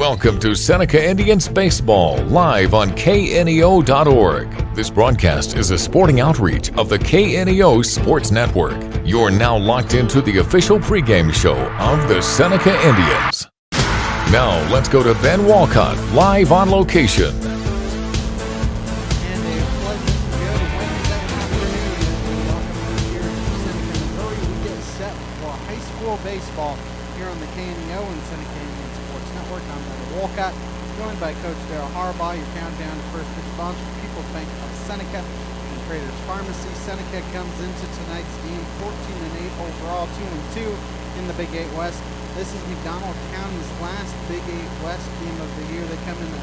Welcome to Seneca Indians Baseball, live on KNEO.org. This broadcast is a sporting outreach of the KNEO Sports Network. You're now locked into the official pregame show of the Seneca Indians. Now, let's go to Ben Walcott, live on location. Baseball here on the KNEO and Seneca Indian Sports Network. I'm Ben Walcott, joined by Coach Darryl Harbaugh. Your countdown to first pitch sponsor, People's Bank of Seneca and Traders Pharmacy. Seneca comes into tonight's game 14-8 overall, 2-2 in the Big 8 West. This is McDonald County's last Big 8 West game of the year. They come in at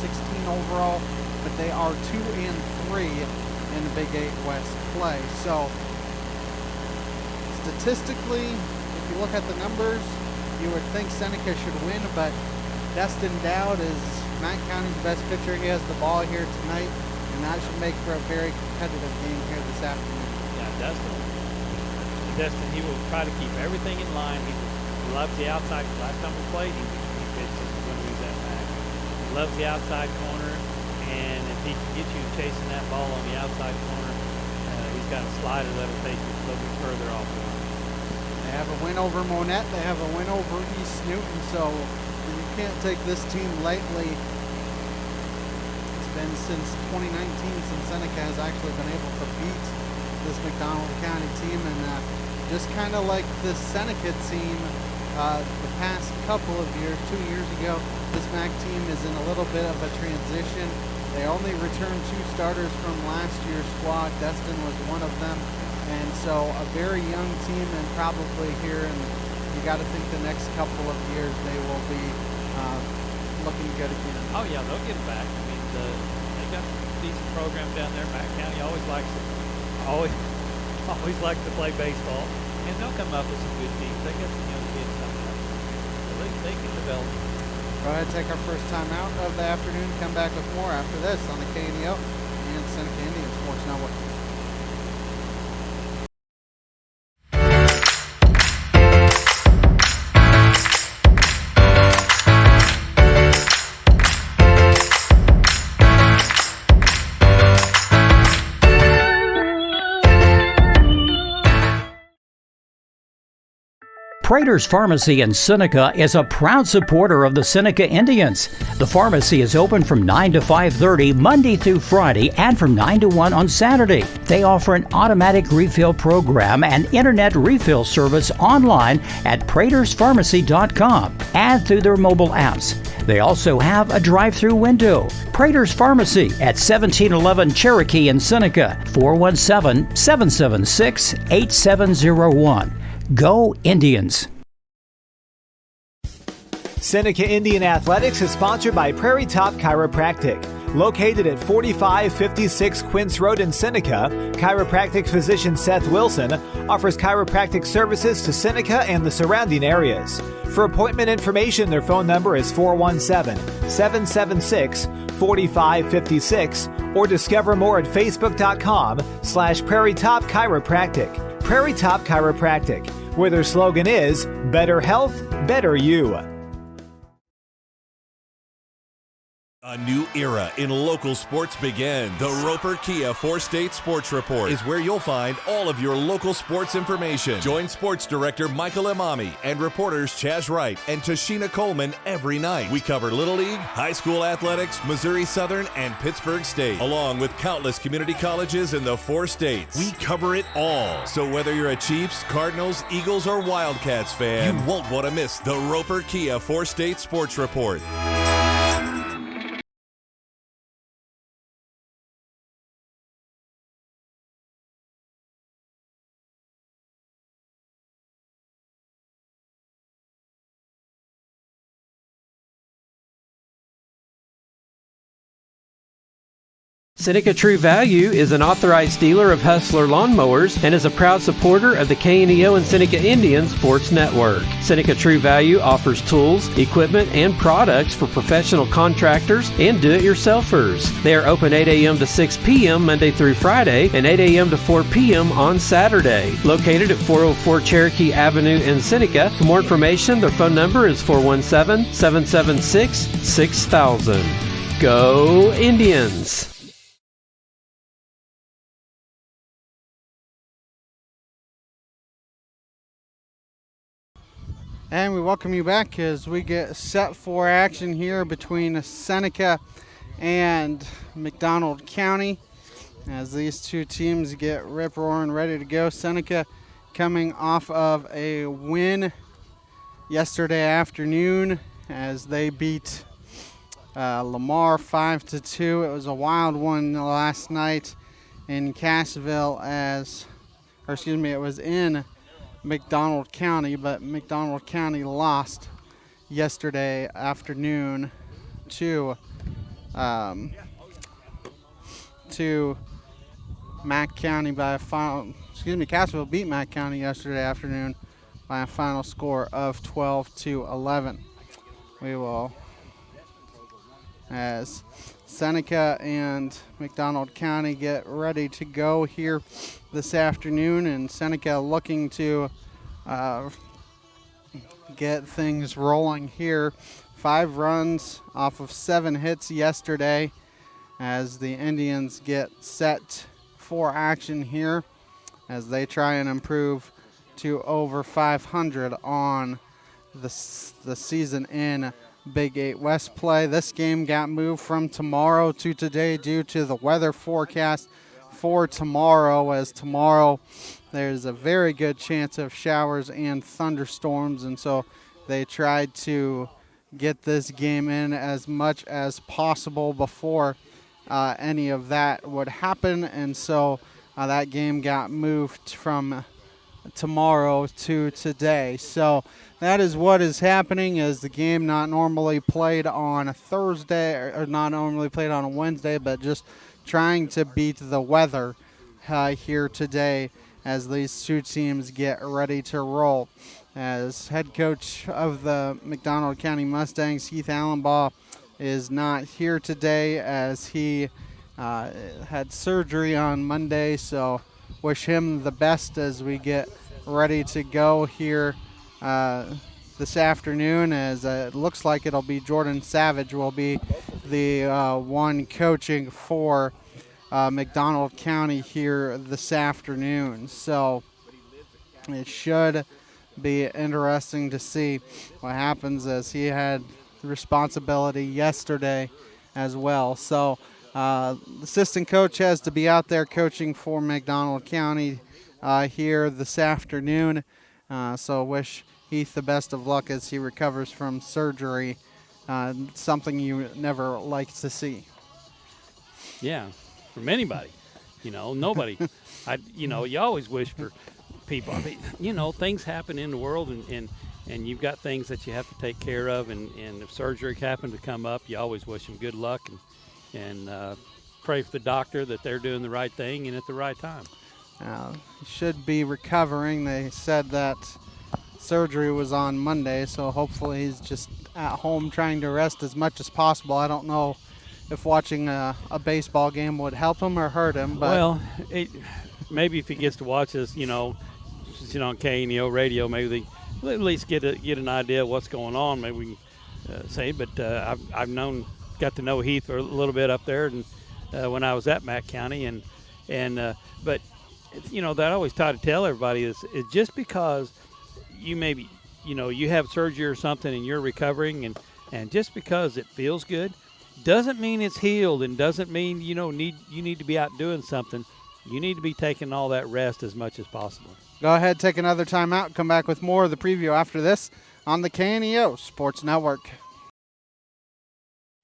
3-16 overall, but they are 2-3 in the Big 8 West play. So statistically, if you look at the numbers, you would think Seneca should win, but Destin Dowd is Matt County's best pitcher. He has the ball here tonight, and that should make for a very competitive game here this afternoon. Yeah, Destin, he will try to keep everything in line. He loves the outside. Last time we played, he pitched when he was at Mac. He loves the outside corner, and if he can get you chasing that ball on the outside corner, he's got a slider that will take you a little bit further off the line. They have a win over Monette. They have a win over East Newton, so you can't take this team lightly. It's been since 2019 since Seneca has actually been able to beat this McDonald County team, and just kind of like the Seneca team the past couple of years, 2 years ago, this MAC team is in a little bit of a transition. They only returned 2 starters from last year's squad. Destin was one of them. And so a very young team, and probably here, and you got to think the next couple of years they will be looking good again. Oh yeah, they'll get back. I mean, they got a decent program down there. Mac County always likes to play baseball, and they'll come up with some good teams. They got some young kids coming up, so they can develop. Go ahead, take our first time out of the afternoon. Come back with more after this on the KNEO and Seneca Indian Sports Network. Traders Pharmacy in Seneca is a proud supporter of the Seneca Indians. The pharmacy is open from 9 to 5:30 Monday through Friday and from 9 to 1 on Saturday. They offer an automatic refill program and internet refill service online at praterspharmacy.com and through their mobile apps. They also have a drive-through window. Traders Pharmacy at 1711 Cherokee in Seneca, 417-776-8701. Go Indians! Seneca Indian Athletics is sponsored by Prairie Top Chiropractic. Located at 4556 Quince Road in Seneca, chiropractic physician Seth Wilson offers chiropractic services to Seneca and the surrounding areas. For appointment information, their phone number is 417-776-4556 or discover more at facebook.com/Prairie Top Chiropractic. Prairie Top Chiropractic, where their slogan is, better health, better you. A new era in local sports begins. The Roper Kia 4-State Sports Report is where you'll find all of your local sports information. Join Sports Director Michael Imami and reporters Chaz Wright and Tashina Coleman every night. We cover Little League, high school athletics, Missouri Southern, and Pittsburgh State, along with countless community colleges in the 4 states. We cover it all. So whether you're a Chiefs, Cardinals, Eagles, or Wildcats fan, you won't want to miss the Roper Kia 4-State Sports Report. Seneca True Value is an authorized dealer of Hustler lawnmowers and is a proud supporter of the KNEO and Seneca Indian Sports Network. Seneca True Value offers tools, equipment, and products for professional contractors and do-it-yourselfers. They are open 8 a.m. to 6 p.m. Monday through Friday and 8 a.m. to 4 p.m. on Saturday. Located at 404 Cherokee Avenue in Seneca. For more information, their phone number is 417-776-6000. Go Indians! And we welcome you back as we get set for action here between Seneca and McDonald County as these two teams get rip-roaring ready to go. Seneca coming off of a win yesterday afternoon as they beat Lamar 5-2. It was a wild one last night in Cassville it was in McDonald County, but McDonald County lost yesterday afternoon to Mack County by a final. Cassville beat Mack County yesterday afternoon by a final score of 12-11. We will, as Seneca and McDonald County get ready to go here this afternoon, and Seneca looking to get things rolling here. 5 runs off of 7 hits yesterday as the Indians get set for action here as they try and improve to over 500 on the season in Big 8 West play. This game got moved from tomorrow to today due to the weather forecast for tomorrow, as tomorrow there's a very good chance of showers and thunderstorms, and so they tried to get this game in as much as possible before any of that would happen, and so that game got moved from tomorrow to today. So that is what is happening, as the game not normally played on a Thursday or not normally played on a Wednesday, but just trying to beat the weather here today as these two teams get ready to roll. As head coach of the McDonald County Mustangs, Heath Allenbaugh, is not here today as he had surgery on Monday, so wish him the best as we get ready to go here this afternoon, as it looks like it'll be Jordan Savage will be the one coaching for McDonald County here this afternoon. So it should be interesting to see what happens, as he had responsibility yesterday as well. So the assistant coach has to be out there coaching for McDonald County here this afternoon. So wish Heath the best of luck as he recovers from surgery. Something you never like to see. Yeah, from anybody. Nobody. You always wish for people. I mean, things happen in the world, and you've got things that you have to take care of, and if surgery happened to come up, you always wish them good luck and pray for the doctor that they're doing the right thing and at the right time. He should be recovering. They said that surgery was on Monday, so hopefully he's just at home trying to rest as much as possible. I don't know if watching a baseball game would help him or hurt him. But well, maybe if he gets to watch this, on KNEO radio, maybe they at least get an idea of what's going on. Maybe we can say, but I've got to know Heath a little bit up there, and when I was at Mack County, but that I always try to tell everybody is just because you maybe you have surgery or something and you're recovering, and just because it feels good doesn't mean it's healed, and doesn't mean you need to be out doing something. You need to be taking all that rest as much as possible. Go ahead, take another time out, come back with more of the preview after this on the KNEO Sports Network.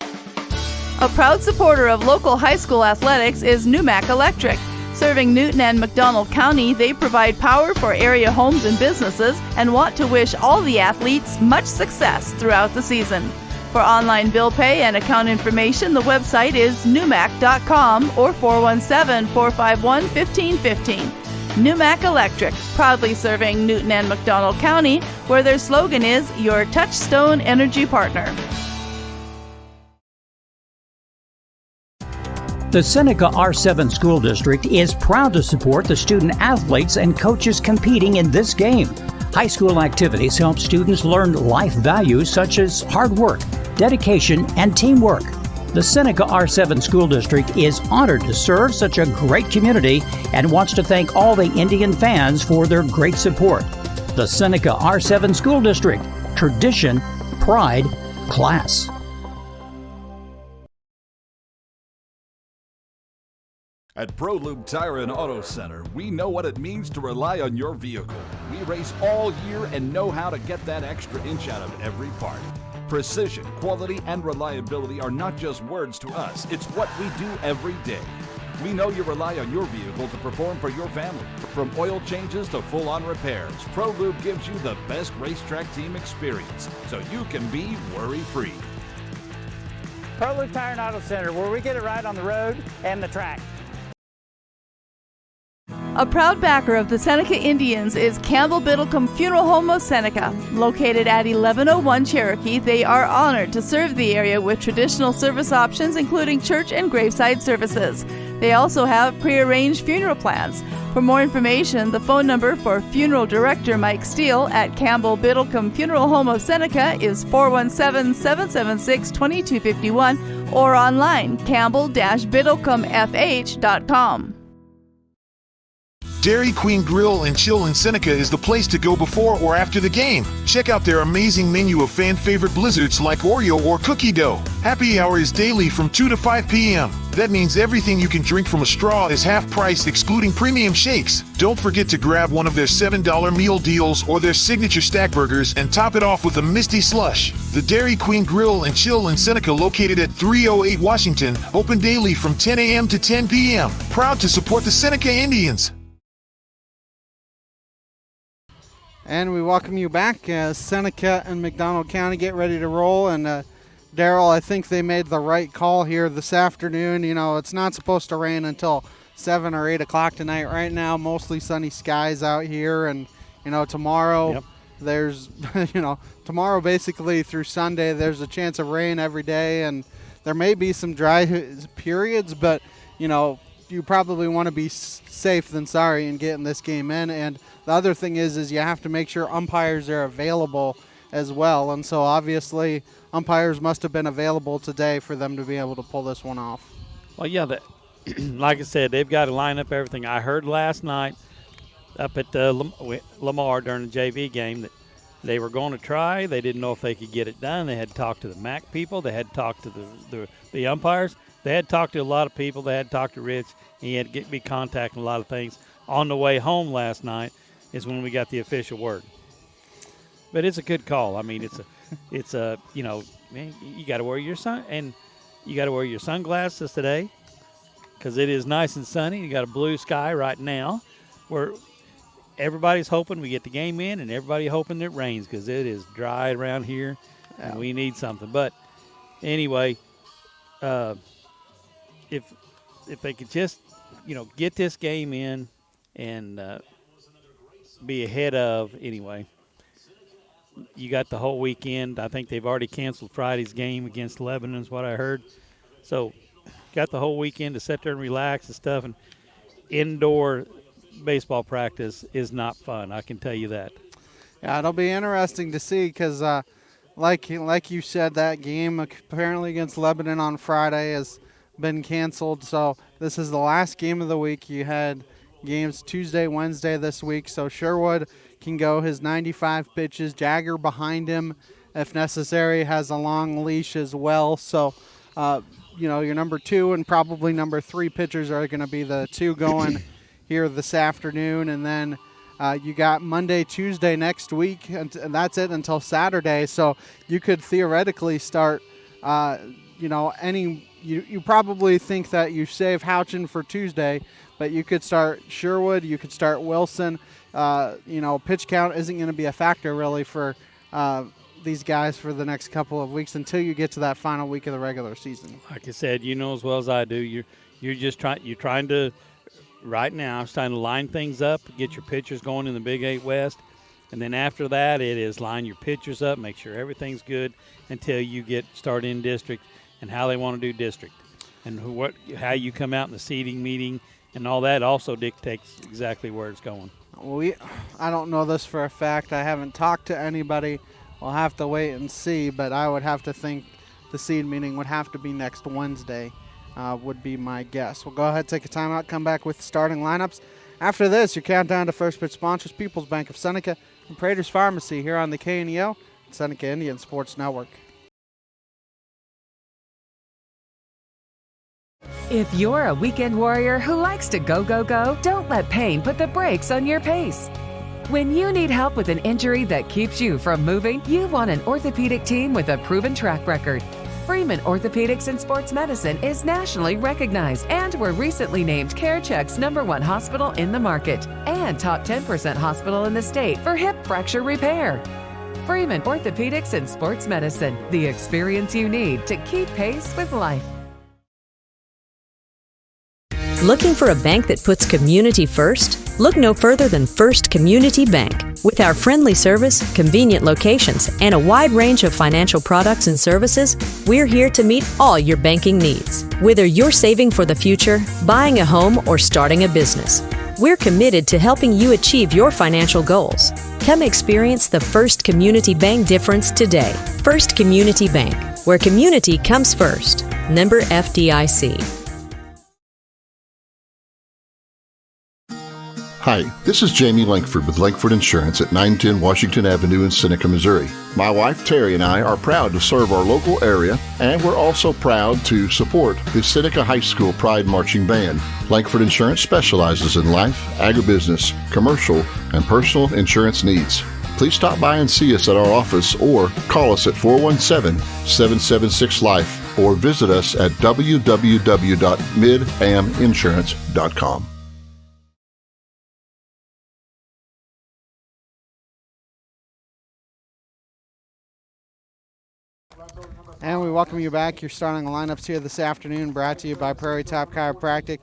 A proud supporter of local high school athletics is Numac Electric. Serving Newton and McDonald County, they provide power for area homes and businesses and want to wish all the athletes much success throughout the season. For online bill pay and account information, the website is newmac.com or 417-451-1515. Newmac Electric, proudly serving Newton and McDonald County, where their slogan is your touchstone energy partner. The Seneca R7 School District is proud to support the student athletes and coaches competing in this game. High school activities help students learn life values such as hard work, dedication, and teamwork. The Seneca R7 School District is honored to serve such a great community and wants to thank all the Indian fans for their great support. The Seneca R7 School District, tradition, pride, class. At ProLube Tire and Auto Center, we know what it means to rely on your vehicle. We race all year and know how to get that extra inch out of every part. Precision, quality, and reliability are not just words to us. It's what we do every day. We know you rely on your vehicle to perform for your family. From oil changes to full-on repairs, ProLube gives you the best racetrack team experience, so you can be worry-free. ProLube Tire and Auto Center, where we get it right on the road and the track. A proud backer of the Seneca Indians is Campbell Biddlecombe Funeral Home of Seneca. Located at 1101 Cherokee, they are honored to serve the area with traditional service options including church and graveside services. They also have prearranged funeral plans. For more information, the phone number for Funeral Director Mike Steele at Campbell Biddlecombe Funeral Home of Seneca is 417-776-2251 or online campbell-biddlecomefh.com. Dairy Queen Grill and Chill in Seneca is the place to go before or after the game. Check out their amazing menu of fan-favorite blizzards like Oreo or cookie dough. Happy hour is daily from 2 to 5 p.m. That means everything you can drink from a straw is half price, excluding premium shakes. Don't forget to grab one of their $7 meal deals or their signature stack burgers and top it off with a Misty Slush. The Dairy Queen Grill and Chill in Seneca, located at 308 Washington, open daily from 10 a.m. to 10 p.m. Proud to support the Seneca Indians. And we welcome you back as Seneca and McDonald County get ready to roll. And Daryl, I think they made the right call here this afternoon. You know, it's not supposed to rain until 7 or 8 o'clock tonight. Right now, mostly sunny skies out here. And, you know, tomorrow there's, tomorrow basically through Sunday, there's a chance of rain every day. And there may be some dry periods, but, you know, you probably want to be safe than sorry in getting this game in. And the other thing is you have to make sure umpires are available as well. And so obviously umpires must have been available today for them to be able to pull this one off. Well, yeah, like I said, they've got to line up everything. I heard last night up at Lamar during the JV game that they were going to try. They didn't know if they could get it done. They had to talk to the MAC people. They had to talk to the umpires. They had talked to a lot of people. They had talked to Rich. He had to be contacting a lot of things. On the way home last night is when we got the official word. But it's a good call. I mean, it's a man, you got to wear your sunglasses today because it is nice and sunny. You got a blue sky right now, where everybody's hoping we get the game in, and everybody hoping it rains because it is dry around here, and we need something. But anyway. If they could just, get this game in and be ahead of anyway. You got the whole weekend. I think they've already canceled Friday's game against Lebanon is what I heard. So got the whole weekend to sit there and relax and stuff. And indoor baseball practice is not fun. I can tell you that. Yeah, it'll be interesting to see because, like you said, that game apparently against Lebanon on Friday has been canceled. So this is the last game of the week. You had games Tuesday, Wednesday this week. So Sherwood can go his 95 pitches. Jagger behind him, if necessary, has a long leash as well. So, your number 2 and probably number 3 pitchers are going to be the 2 going here this afternoon. And then you got Monday, Tuesday next week, and that's it until Saturday. So you could theoretically start, you probably think that you save Houchin for Tuesday, but you could start Sherwood, you could start Wilson. Pitch count isn't going to be a factor really for these guys for the next couple of weeks until you get to that final week of the regular season? Like I said, you know as well as I do, you're trying to right now. It's trying to line things up, get your pitchers going in the Big 8 West, and then after that, it is line your pitchers up, make sure everything's good until you get started in district and how they want to do district, and how you come out in the seeding meeting and all that also dictates exactly where it's going. I don't know this for a fact. I haven't talked to anybody. We'll have to wait and see, but I would have to think the seed meeting would have to be next Wednesday, would be my guess. We'll go ahead, take a timeout, come back with starting lineups. After this, your countdown to first pitch sponsors, People's Bank of Seneca and Prater's Pharmacy here on the KNEO, Seneca Indian Sports Network. If you're a weekend warrior who likes to go, go, go, don't let pain put the brakes on your pace. When you need help with an injury that keeps you from moving, you want an orthopedic team with a proven track record. Freeman Orthopedics and Sports Medicine is nationally recognized and were recently named CareCheck's #1 hospital in the market and top 10% hospital in the state for hip fracture repair. Freeman Orthopedics and Sports Medicine, the experience you need to keep pace with life. Looking for a bank that puts community first? Look no further than First Community Bank. With our friendly service, convenient locations, and a wide range of financial products and services, we're here to meet all your banking needs. Whether you're saving for the future, buying a home, or starting a business, we're committed to helping you achieve your financial goals. Come experience the First Community Bank difference today. First Community Bank, where community comes first. Member FDIC. Hi, this is Jamie Langford with Langford Insurance at 910 Washington Avenue in Seneca, Missouri. My wife Terry and I are proud to serve our local area, and we're also proud to support the Seneca High School Pride Marching Band. Langford Insurance specializes in life, agribusiness, commercial, and personal insurance needs. Please stop by and see us at our office or call us at 417-776-LIFE or visit us at www.midaminsurance.com. And we welcome you back. You're starting lineups here this afternoon, brought to you by Prairie Top Chiropractic,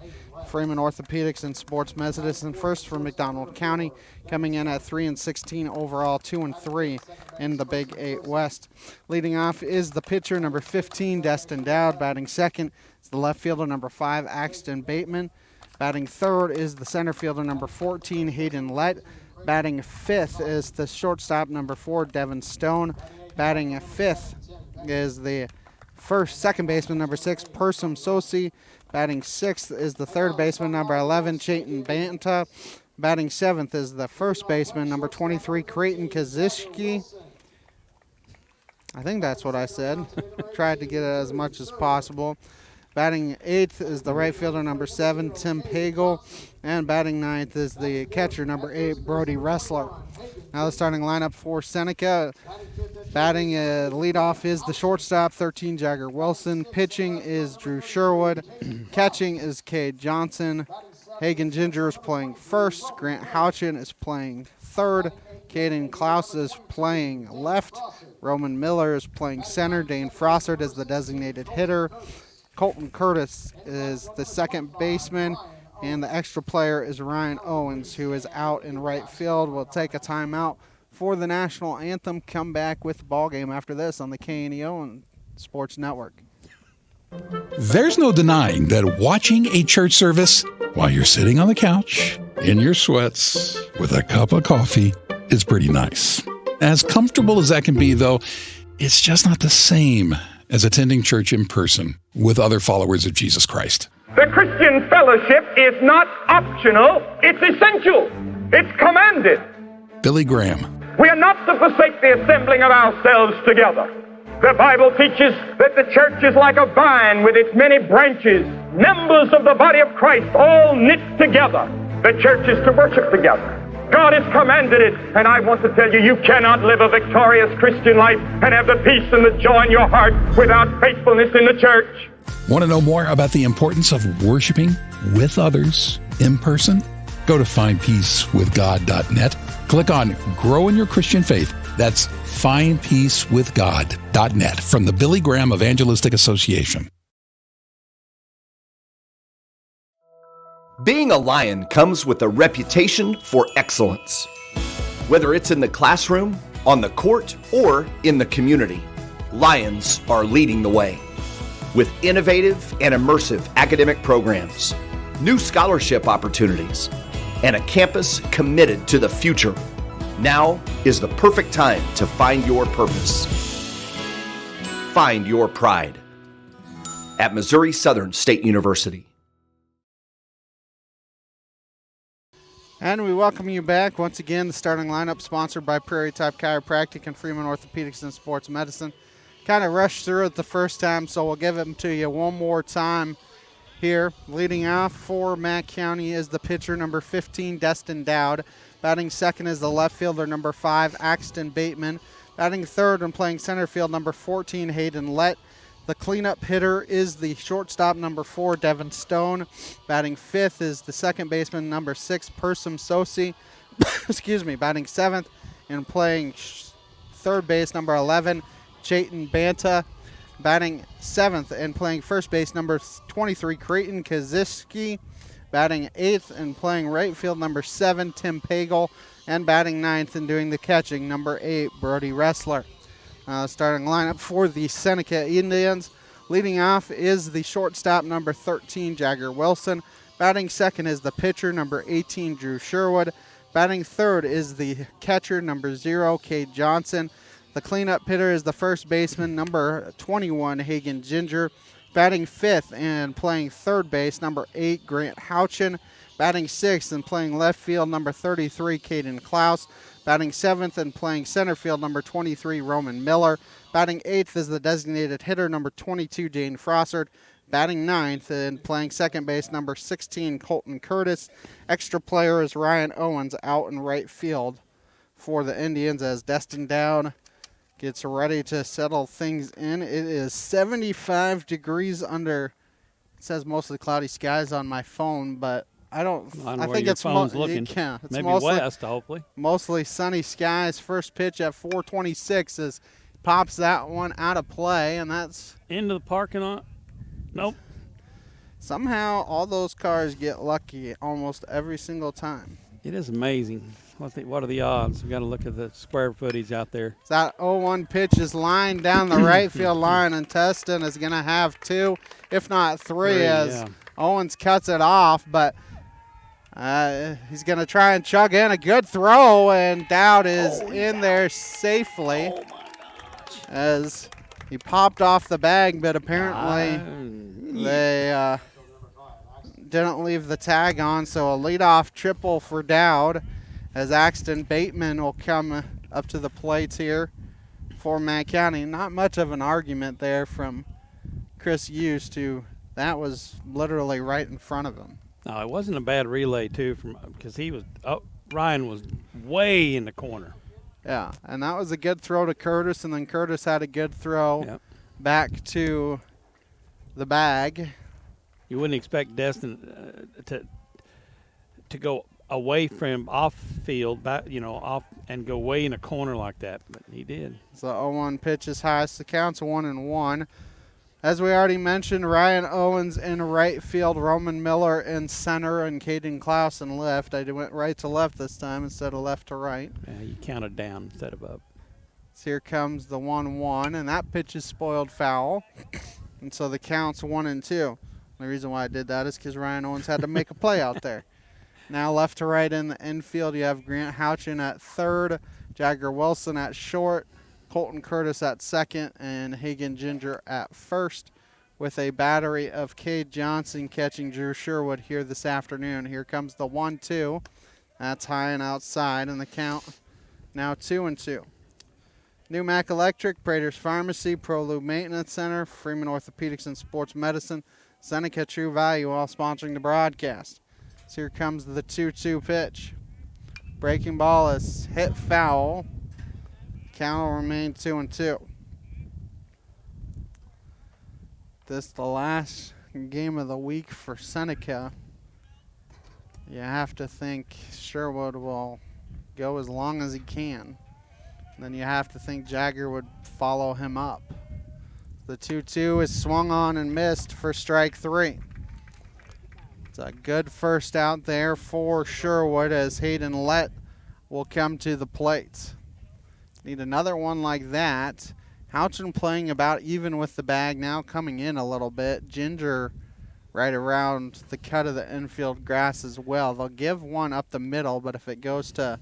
Freeman Orthopedics, and Sports Medicine. First for McDonald County, coming in at 3-16 overall, 2-3 in the Big 8 West. Leading off is the pitcher, number 15, Destin Dowd. Batting second is the left fielder, number 5, Axton Bateman. Batting third is the center fielder, number 14, Hayden Lett. Batting fifth is the shortstop, number 4, Devin Stone. Batting fifth is the second baseman, number 6, Persum Sosi. Batting sixth is the third baseman, number 11, Chayton Banta. Batting seventh is the first baseman, number 23, Creighton Kazishki. I think that's what I said. Tried to get it as much as possible. Batting eighth is the right fielder, number 7, Tim Pagel. And batting ninth is the catcher, number 8, Brody Ressler. Now the starting lineup for Seneca. Batting leadoff is the shortstop, 13, Jagger Wilson. Pitching is Drew Sherwood. Catching is Cade Johnson. Hagen Ginger is playing first. Grant Houchin is playing third. Caden Klaus is playing left. Roman Miller is playing center. Dane Frossard is the designated hitter. Colton Curtis is the second baseman. And the extra player is Ryan Owens, who is out in right field. We'll take a timeout for the national anthem. Come back with the ball game after this on the KNEO and Sports Network. There's no denying that watching a church service while you're sitting on the couch in your sweats with a cup of coffee is pretty nice. As comfortable as that can be, though, it's just not the same as attending church in person with other followers of Jesus Christ. The Christian fellowship is not optional, it's essential. It's commanded. Billy Graham. We are not to forsake the assembling of ourselves together. The Bible teaches that the church is like a vine with its many branches, members of the body of Christ all knit together. The church is to worship together. God has commanded it, and I want to tell you, you cannot live a victorious Christian life and have the peace and the joy in your heart without faithfulness in the church. Want to know more about the importance of worshiping with others in person? Go to findpeacewithgod.net, click on Grow in Your Christian Faith, That's findpeacewithgod.net from the Billy Graham Evangelistic Association. Being a Lion comes with a reputation for excellence. Whether it's in the classroom, on the court, or in the community, Lions are leading the way. With innovative and immersive academic programs, new scholarship opportunities, and a campus committed to the future, now is the perfect time to find your purpose. Find your pride at Missouri Southern State University. And we welcome you back. Once again, the starting lineup sponsored by Prairie Top Chiropractic and Freeman Orthopedics and Sports Medicine. Kind of rushed through it the first time, so we'll give it to you one more time here. Leading off for Mack County is the pitcher, number 15, Destin Dowd. Batting second is the left fielder, number 5, Axton Bateman. Batting third and playing center field, number 14, Hayden Lett. The cleanup hitter is the shortstop, number 4, Devin Stone. Batting fifth is the second baseman, number 6, Persum Sosi. Excuse me. Batting seventh and playing third base, number 11, Chayton Banta. Batting seventh and playing first base, number 23, Creighton Kaziski. Batting eighth and playing right field, number 7, Tim Pagel. And batting ninth and doing the catching, number 8, Brody Ressler. Starting lineup for the Seneca Indians. Leading off is the shortstop, number 13, Jagger Wilson. Batting second is the pitcher, number 18, Drew Sherwood. Batting third is the catcher, number 0, Cade Johnson. The cleanup hitter is the first baseman, number 21, Hagen Ginger. Batting fifth and playing third base, number 8, Grant Houchin. Batting sixth and playing left field, number 33, Caden Klaus. Batting seventh and playing center field, number 23, Roman Miller. Batting eighth is the designated hitter, number 22, Dane Frossard. Batting ninth and playing second base, number 16, Colton Curtis. Extra player is Ryan Owens out in right field for the Indians as Destin Dowd gets ready to settle things in. It is 75 degrees under, it says mostly cloudy skies on my phone, but I think it's looking. It's maybe mostly, west, hopefully. Mostly sunny skies. First pitch at 4:26 is pops that one out of play, and that's into the parking lot. Nope. Somehow all those cars get lucky almost every single time. It is amazing. What are the odds? We got to look at the square footage out there. That 0-1 pitch is lined down the right field line, and Teston is going to have 2, if not 3, as Owens cuts it off. But he's going to try and chug in a good throw, and Dowd is in there safely as he popped off the bag, but apparently they didn't leave the tag on, so a leadoff triple for Dowd as Axton Bateman will come up to the plate here for Mack County. Not much of an argument there from Chris Hughes to that was literally right in front of him. No, it wasn't a bad relay too, because Ryan was way in the corner. Yeah, and that was a good throw to Curtis, and then Curtis had a good throw back to the bag. You wouldn't expect Destin to go away from off field, off and go way in a corner like that, but he did. So 0-1 pitch is highest. The count's 1-1. As we already mentioned, Ryan Owens in right field, Roman Miller in center, and Caden Klaus in left. I went right to left this time instead of left to right. Yeah, you counted down instead of up. So here comes the 1-1, and that pitch is spoiled foul. And so the count's 1-2. The reason why I did that is because Ryan Owens had to make a play out there. Now left to right in the infield, you have Grant Houchin at third, Jagger Wilson at short, Colton Curtis at second, and Hagen Ginger at first, with a battery of Cade Johnson catching Drew Sherwood here this afternoon. Here comes the 1-2. That's high and outside, and the count now 2-2. New Mac Electric, Prater's Pharmacy, ProLube Maintenance Center, Freeman Orthopedics and Sports Medicine, Seneca True Value, all sponsoring the broadcast. So here comes the 2-2 pitch. Breaking ball is hit foul. Count will remain 2-2. This the last game of the week for Seneca. You have to think Sherwood will go as long as he can. Then you have to think Jagger would follow him up. The 2-2 is swung on and missed for strike 3. It's a good first out there for Sherwood as Hayden Lett will come to the plate. Need another one like that. Houchin playing about even with the bag now, coming in a little bit. Ginger right around the cut of the infield grass as well. They'll give one up the middle, but if it goes to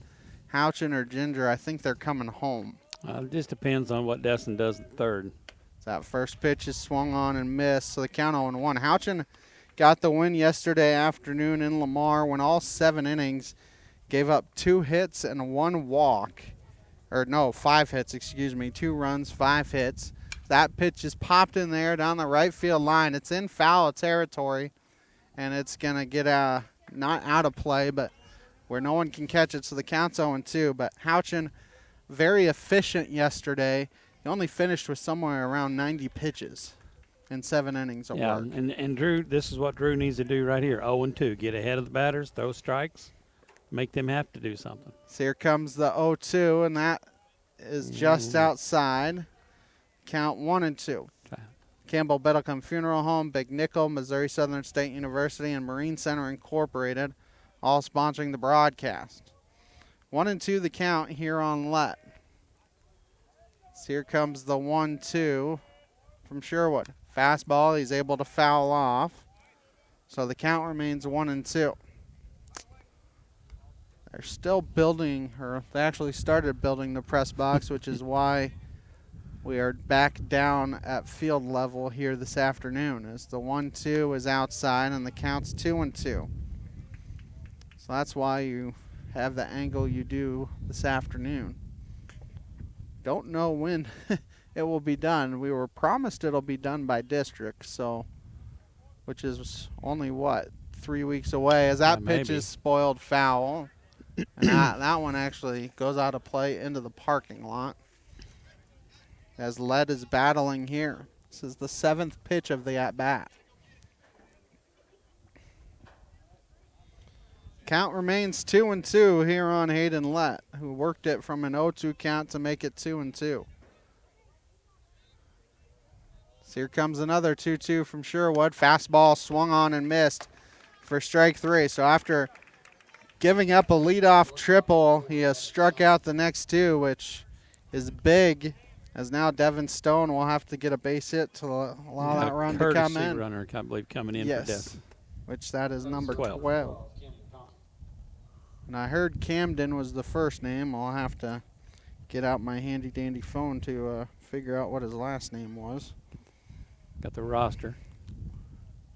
Houchin or Ginger, I think they're coming home. It just depends on what Destin does in third. So that first pitch is swung on and missed, so the count 0-1. Houchin got the win yesterday afternoon in Lamar, went all 7 innings, gave up 2 hits and 1 walk. Or no, 5 hits, 2 runs, 5 hits. That pitch is popped in there down the right field line. It's in foul territory, and it's going to get not out of play, but where no one can catch it, so the count's 0-2. But Houchin, very efficient yesterday. He only finished with somewhere around 90 pitches in 7 innings of work. And Drew, this is what Drew needs to do right here, 0-2. Get ahead of the batters, throw strikes, make them have to do something. So here comes the 0-2, and that is just outside. Count 1-2. Campbell Biddlecombe Funeral Home, Big Nickel, Missouri Southern State University, and Marine Center Incorporated, all sponsoring the broadcast. 1-2 the count here on Lett. So here comes the 1-2 from Sherwood. Fastball, he's able to foul off. So the count remains 1-2. They're still building, or they actually started building the press box, which is why we are back down at field level here this afternoon, as the 1-2 is outside and the count's 2-2. So that's why you have the angle you do this afternoon. Don't know when it will be done. We were promised it'll be done by district, so which is only 3 weeks away, as that pitch is spoiled foul. And that one actually goes out of play into the parking lot, as Lett is battling here. This is the 7th pitch of the at-bat. Count remains 2-2 here on Hayden Lett, who worked it from an 0-2 count to make it 2-2. So here comes another 2-2 from Sherwood. Fastball swung on and missed for strike 3. So after giving up a leadoff triple, he has struck out the next 2, which is big, as now Devin Stone will have to get a base hit to allow that run to come in. Runner, I believe, coming in for Destin. Which that is number 12. And I heard Camden was the first name. I'll have to get out my handy-dandy phone to figure out what his last name was. Got the roster.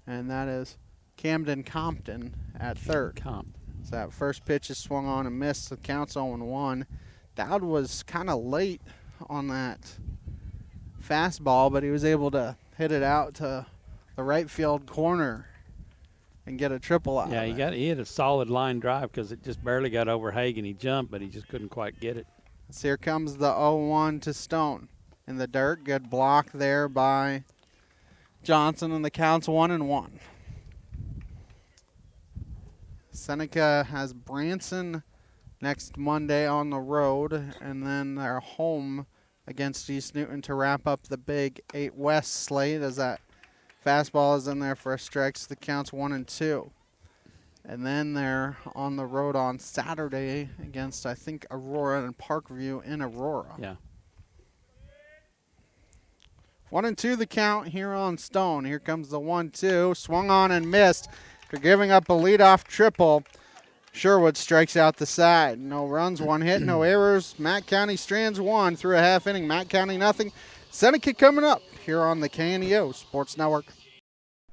And that is Camden Compton at third. So that first pitch is swung on and missed. The count's 0-1. Dowd was kind of late on that fastball, but he was able to hit it out to the right field corner and get a triple out. Yeah, he had a solid line drive because it just barely got over Hagan. He jumped, but he just couldn't quite get it. So here comes the 0-1 to Stone in the dirt. Good block there by Johnson, and the count's 1-1. Seneca has Branson next Monday on the road, and then they're home against East Newton to wrap up the Big 8 West slate, as that fastball is in there for a strike, so the count's 1-2. And then they're on the road on Saturday against, I think, Aurora and Parkview in Aurora. Yeah. 1-2 the count here on Stone. Here comes the 1-2. Swung on and missed. After giving up a leadoff triple, Sherwood strikes out the side. No runs, 1 hit, no errors. Matt County strands 1 through a half inning. Matt County nothing. Seneca coming up here on the KNEO Sports Network.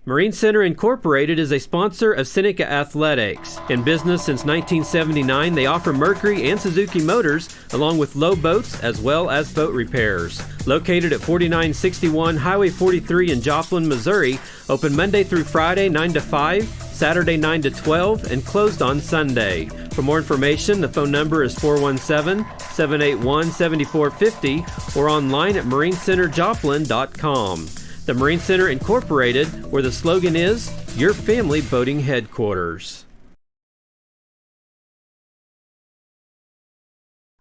Marine Center Incorporated is a sponsor of Seneca Athletics. In business since 1979, they offer Mercury and Suzuki motors, along with low boats as well as boat repairs. Located at 4961 Highway 43 in Joplin, Missouri, open Monday through Friday 9 to 5, Saturday 9 to 12, and closed on Sunday. For more information, the phone number is 417-781-7450 or online at marinecenterjoplin.com. The Marine Center Incorporated, where the slogan is, your family boating headquarters.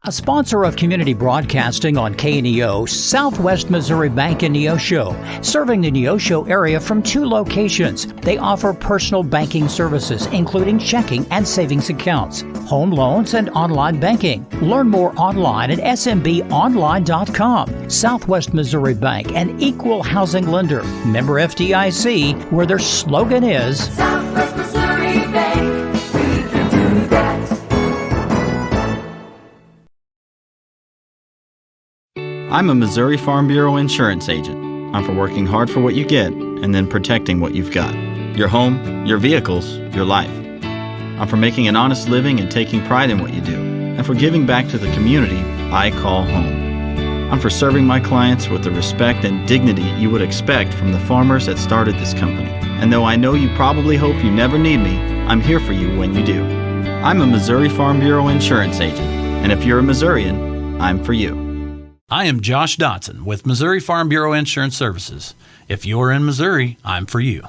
A sponsor of community broadcasting on KNEO, Southwest Missouri Bank in Neosho, serving the Neosho area from 2 locations. They offer personal banking services, including checking and savings accounts, home loans, and online banking. Learn more online at smbonline.com. Southwest Missouri Bank, an equal housing lender. Member FDIC, where their slogan is Southwest Missouri Bank, we can do that. I'm a Missouri Farm Bureau insurance agent. I'm for working hard for what you get and then protecting what you've got. Your home, your vehicles, your life. I'm for making an honest living and taking pride in what you do, and for giving back to the community I call home. I'm for serving my clients with the respect and dignity you would expect from the farmers that started this company. And though I know you probably hope you never need me, I'm here for you when you do. I'm a Missouri Farm Bureau insurance agent, and if you're a Missourian, I'm for you. I am Josh Dotson with Missouri Farm Bureau Insurance Services. If you're in Missouri, I'm for you.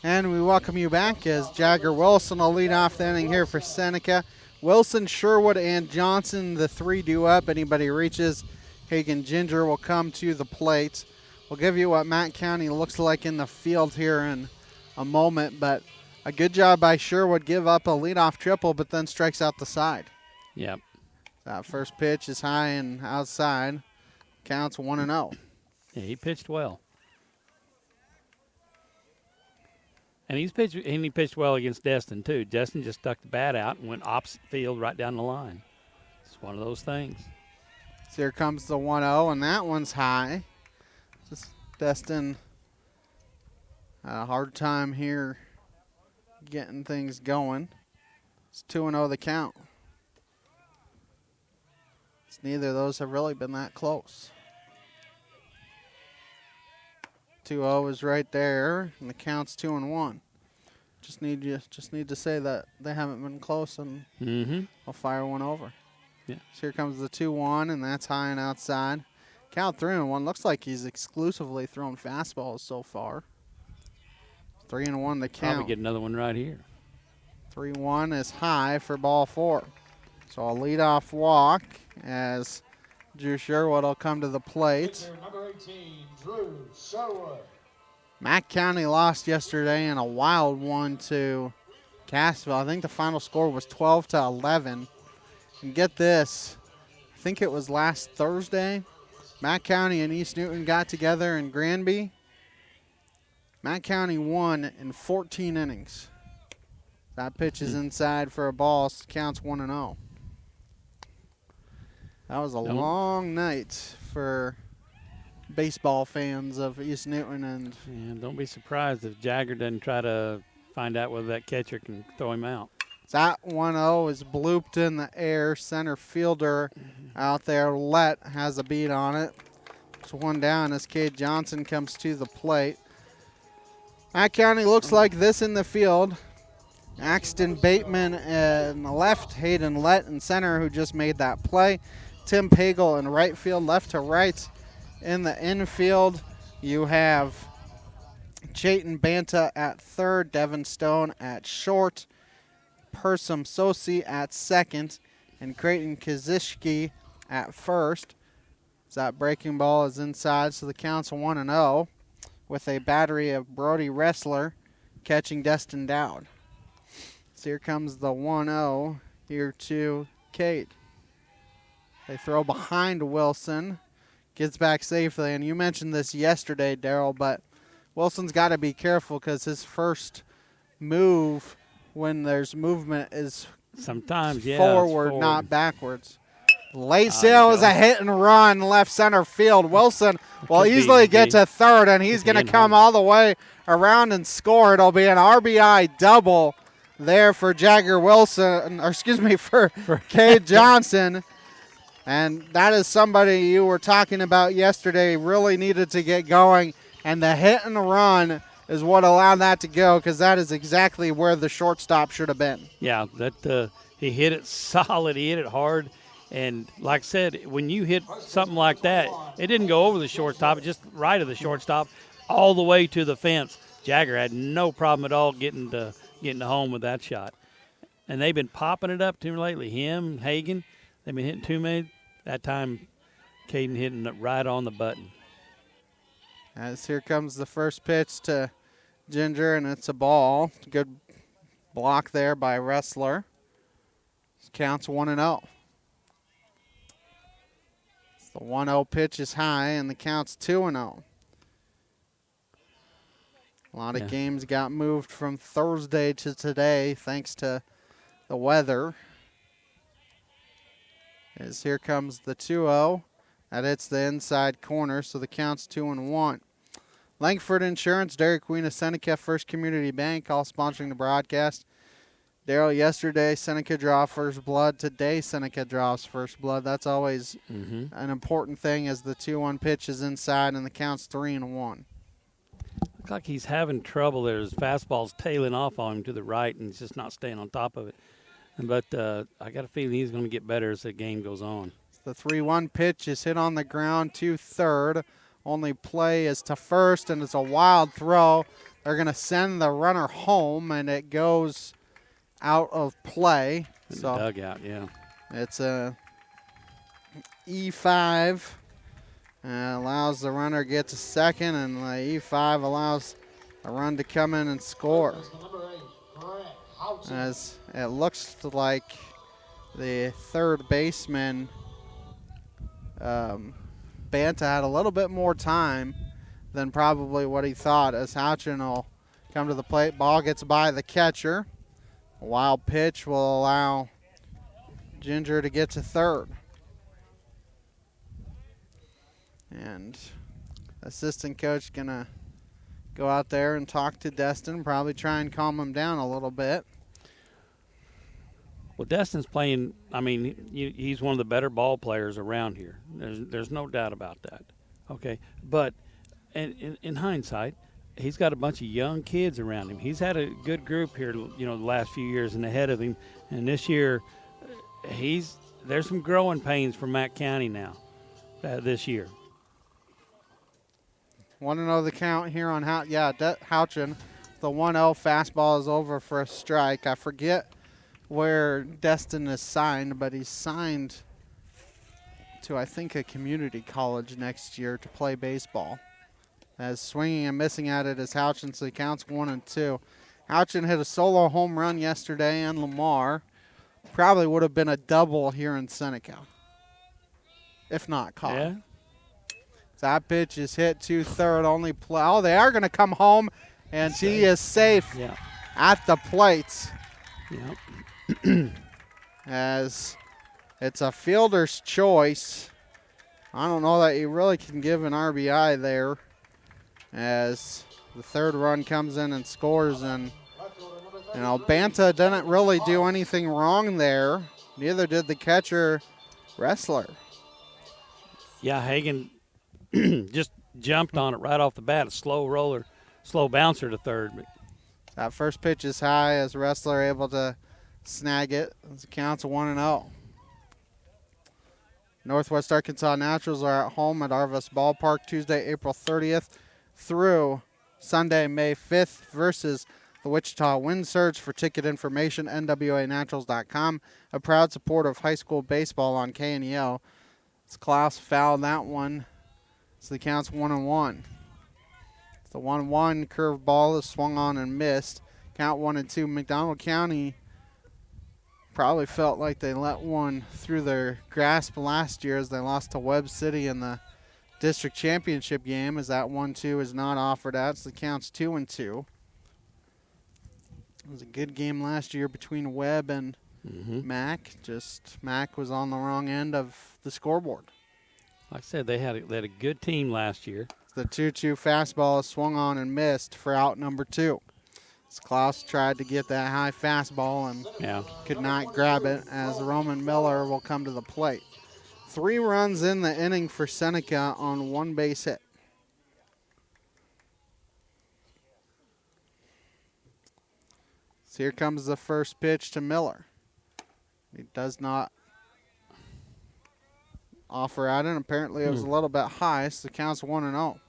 And we welcome you back as Jagger Wilson will lead off the inning here for Seneca. Wilson, Sherwood, and Johnson, the 3 due up. Anybody reaches, Hagen Ginger will come to the plate. We'll give you what Matt County looks like in the field here in a moment, but a good job by Sherwood. Give up a leadoff triple, but then strikes out the side. Yep. That first pitch is high and outside. Counts 1-0. Yeah, he pitched well. And he pitched well against Destin, too. Destin just stuck the bat out and went opposite field right down the line. It's one of those things. So here comes the 1-0, and that one's high. Just Destin had a hard time here getting things going. It's 2-0 the count. Neither of those have really been that close. 2-0 is right there, and the count's 2-1. Just need to say that they haven't been close, and I'll fire one over. Yeah. So here comes the 2-1, and that's high and outside. Count 3-1. Looks like he's exclusively thrown fastballs so far. 3-1 the count. Probably get another one right here. 3-1 is high for ball 4. So a leadoff walk as Drew Sherwood will come to the plate. Number 18, Drew Sherwood. Mack County lost yesterday in a wild one to Cassville. I think the final score was 12-11. And get this, I think it was last Thursday, Mack County and East Newton got together in Granby. Mack County won in 14 innings. That pitch is inside for a ball, counts 1-0. That was a long night for baseball fans of East Newton. And don't be surprised if Jagger doesn't try to find out whether that catcher can throw him out. That 1-0 is blooped in the air. Center fielder out there, Lett, has a beat on it. It's one down as Cade Johnson comes to the plate. Mack County looks like this in the field. Axton Bateman in the left, Hayden Lett in center, who just made that play. Tim Pagel in right field, left to right. In the infield, you have Chayton Banta at third, Devin Stone at short, Persum Sosi at second, and Creighton Kazishki at first. So that breaking ball is inside, so the count's 1-0 with a battery of Brody Wrestler catching Destin Dowd. So here comes the 1-0 here to Cade. They throw behind Wilson. Gets back safely. And you mentioned this yesterday, Darryl, but Wilson's got to be careful because his first move when there's movement is sometimes forward, not backwards. Late sale is a hit and run left center field. Wilson will easily get to third, and he's going to come all the way around and score. It'll be an RBI double there for Jagger Wilson, or excuse me, for Cade Johnson. And that is somebody you were talking about yesterday really needed to get going. And the hit and run is what allowed that to go, because that is exactly where the shortstop should have been. Yeah, that he hit it solid. He hit it hard. And like I said, when you hit something like that, it didn't go over the shortstop. It just right of the shortstop all the way to the fence. Jagger had no problem at all getting to home with that shot. And they've been popping it up to him lately. Him, Hagan, they've been hitting too many. That time, Caden hitting it right on the button. As here comes the first pitch to Ginger, and it's a ball. Good block there by Wrestler. Counts 1-0. The 1-0 pitch is high, and the count's 2-0. A lot of games got moved from Thursday to today thanks to the weather. As here comes the 2-0. That hits the inside corner, so the count's 2-1. Langford Insurance, Dairy Queen of Seneca, First Community Bank, all sponsoring the broadcast. Daryl, yesterday Seneca draw first blood. Today Seneca draws first blood. That's always an important thing as the 2-1 pitch is inside and the count's 3-1. Looks like he's having trouble there. His fastball's tailing off on him to the right, and he's just not staying on top of it. But I got a feeling he's going to get better as the game goes on. The 3-1 pitch is hit on the ground to third. Only play is to first, and it's a wild throw. They're going to send the runner home, and it goes out of play. In the dugout, yeah. It's a E5. Allows the runner to get to second, and the E5 allows a run to come in and score. As it looks like the third baseman, Banta, had a little bit more time than probably what he thought, as Houchin will come to the plate. Ball gets by the catcher. A wild pitch will allow Ginger to get to third. And assistant coach going to go out there and talk to Destin, probably try and calm him down a little bit. Well, Destin's playing, I mean, he's one of the better ball players around here. There's no doubt about that. Okay, but in hindsight, he's got a bunch of young kids around him. He's had a good group here, the last few years and ahead of him. And this year, there's some growing pains for Mack County now this year. Want to know the count here on Houchin. The 1-0 fastball is over for a strike. I forget where Destin is signed, but he's signed to, I think, a community college next year to play baseball. As swinging and missing at it is Houchin, so he counts 1-2. Houchin hit a solo home run yesterday in Lamar. Probably would have been a double here in Seneca, if not caught. Yeah. That pitch is hit to third, only play. Oh, they are going to come home, and he is safe at the plate. Yep. As it's a fielder's choice. I don't know that you really can give an RBI there, as the third run comes in and scores. And, Banta didn't really do anything wrong there. Neither did the catcher, Wrestler. Yeah, Hagan just jumped on it right off the bat. A slow bouncer to third. But that first pitch is high as Wrestler able to snag it. It counts 1-0. Northwest Arkansas Naturals are at home at Arvas Ballpark Tuesday, April 30th through Sunday, May 5th versus the Wichita Wind Surge. For ticket information, nwanaturals.com. A proud supporter of high school baseball on KNEO. Klaus fouled that one, so the count's 1-1. The 1-1 curved ball is swung on and missed. Count 1-2. McDonald County probably felt like they let one through their grasp last year as they lost to Webb City in the district championship game, as that 1-2 is not offered out, so the count's 2-2. It was a good game last year between Webb and Mack. Just Mack was on the wrong end of the scoreboard. Like I said, they had a good team last year. The 2-2 fastball is swung on and missed for out number 2. As Klaus tried to get that high fastball and could not grab it, as Roman Miller will come to the plate. 3 runs in the inning for Seneca on 1 base hit. So here comes the first pitch to Miller. He does not offer out it. Apparently it was a little bit high, so the count's 1-0.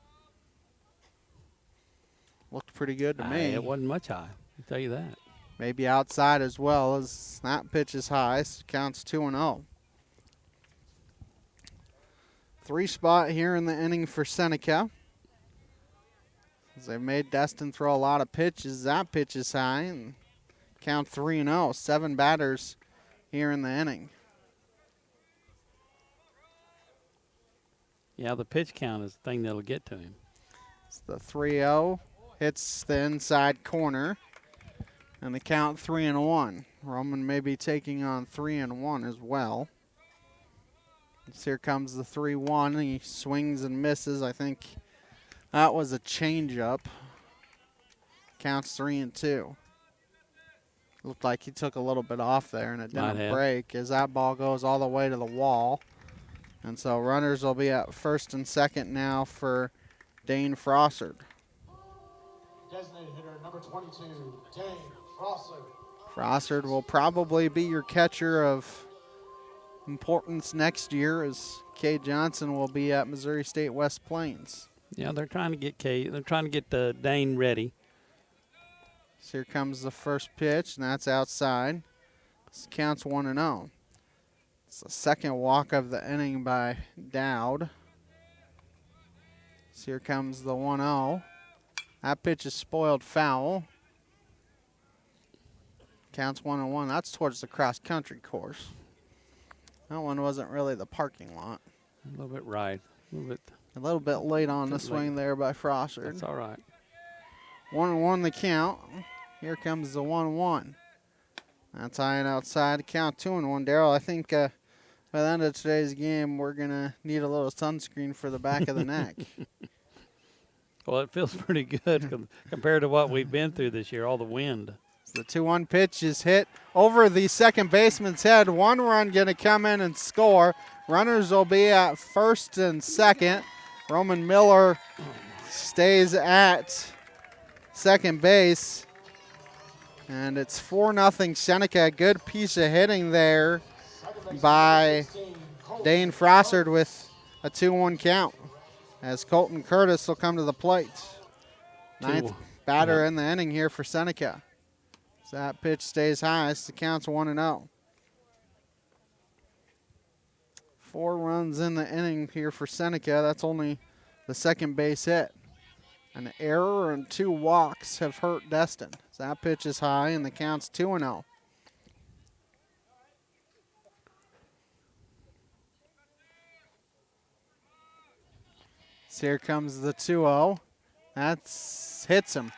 Looked pretty good to me. It wasn't much high, I'll tell you that. Maybe outside as well, as that pitch is high. So counts 2-0. 3 spot here in the inning for Seneca. As they've made Destin throw a lot of pitches. That pitch is high, and count 3-0. 7 batters here in the inning. Yeah, the pitch count is the thing that'll get to him. It's the 3-0. Hits the inside corner. And the count 3-1. Roman may be taking on 3-1 as well. So here comes the 3-1. He swings and misses. I think that was a changeup. Counts 3-2. Looked like he took a little bit off there, and it didn't break as that ball goes all the way to the wall. And so runners will be at first and second now for Dane Frossard. Designated hitter number 22, Dane Frossard. Frossard will probably be your catcher of importance next year, as Kay Johnson will be at Missouri State West Plains. Yeah, they're trying to get the Dane ready. So here comes the first pitch, and that's outside. This counts 1-0. It's the second walk of the inning by Dowd. So here comes the 1-0. That pitch is spoiled foul. Counts 1-1. That's towards the cross-country course. That one wasn't really the parking lot. A little bit right. A little bit late on the swing there by Frossard. That's all right. 1-1 the count. Here comes the 1-1. That's high and outside. Count 2-1. Darryl, I think by the end of today's game, we're going to need a little sunscreen for the back of the neck. Well, it feels pretty good compared to what we've been through this year, all the wind. The 2-1 pitch is hit over the second baseman's head. 1 run going to come in and score. Runners will be at first and second. Roman Miller stays at second base. And it's 4-0 Seneca. Good piece of hitting there by Dane Frossard with a 2-1 count, as Colton Curtis will come to the plate. Ninth batter in the inning here for Seneca. So that pitch stays high. So the count's 1-0. 4 runs in the inning here for Seneca. That's only the second base hit. An error and 2 walks have hurt Destin. So that pitch is high, and the count's 2-0. So here comes the 2-0. That hits him.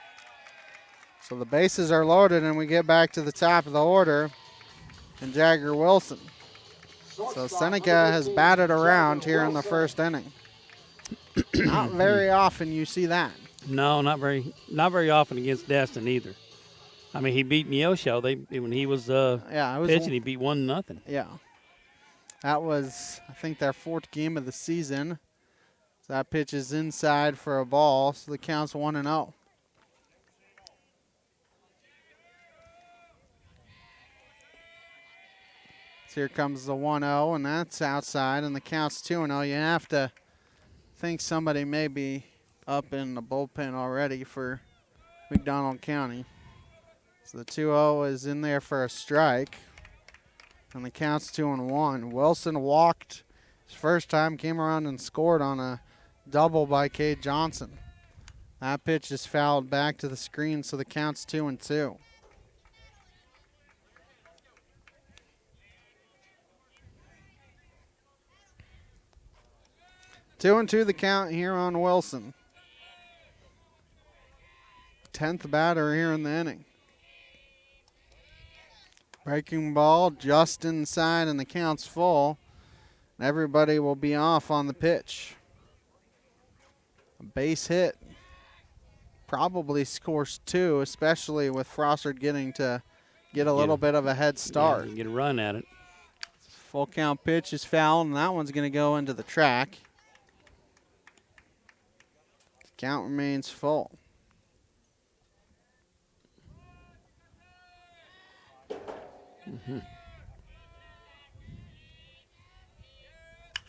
So the bases are loaded, and we get back to the top of the order. And Jagger Wilson. So Seneca has batted around here in the first inning. Not very often you see that. No, not very often against Destin either. I mean, he beat Neosho. When he was pitching, he beat 1-0. Yeah. That was, I think, their 4th game of the season. So that pitch is inside for a ball, so the count's 1-0. So here comes the 1-0, and that's outside, and the count's 2-0. You have to think somebody may be up in the bullpen already for McDonald County. So the 2-0 is in there for a strike, and the count's 2-1. Wilson walked his first time, came around and scored on a double by Kay Johnson. That pitch is fouled back to the screen, so the count's 2-2. Two and 2 the count here on Wilson. 10th batter here in the inning. Breaking ball just inside, and the count's full. Everybody will be off on the pitch. A base hit probably scores 2, especially with Frossard getting to get a little bit of a head start. Yeah, get a run at it. Full count pitch is fouled, and that one's going to go into the track. Count remains full.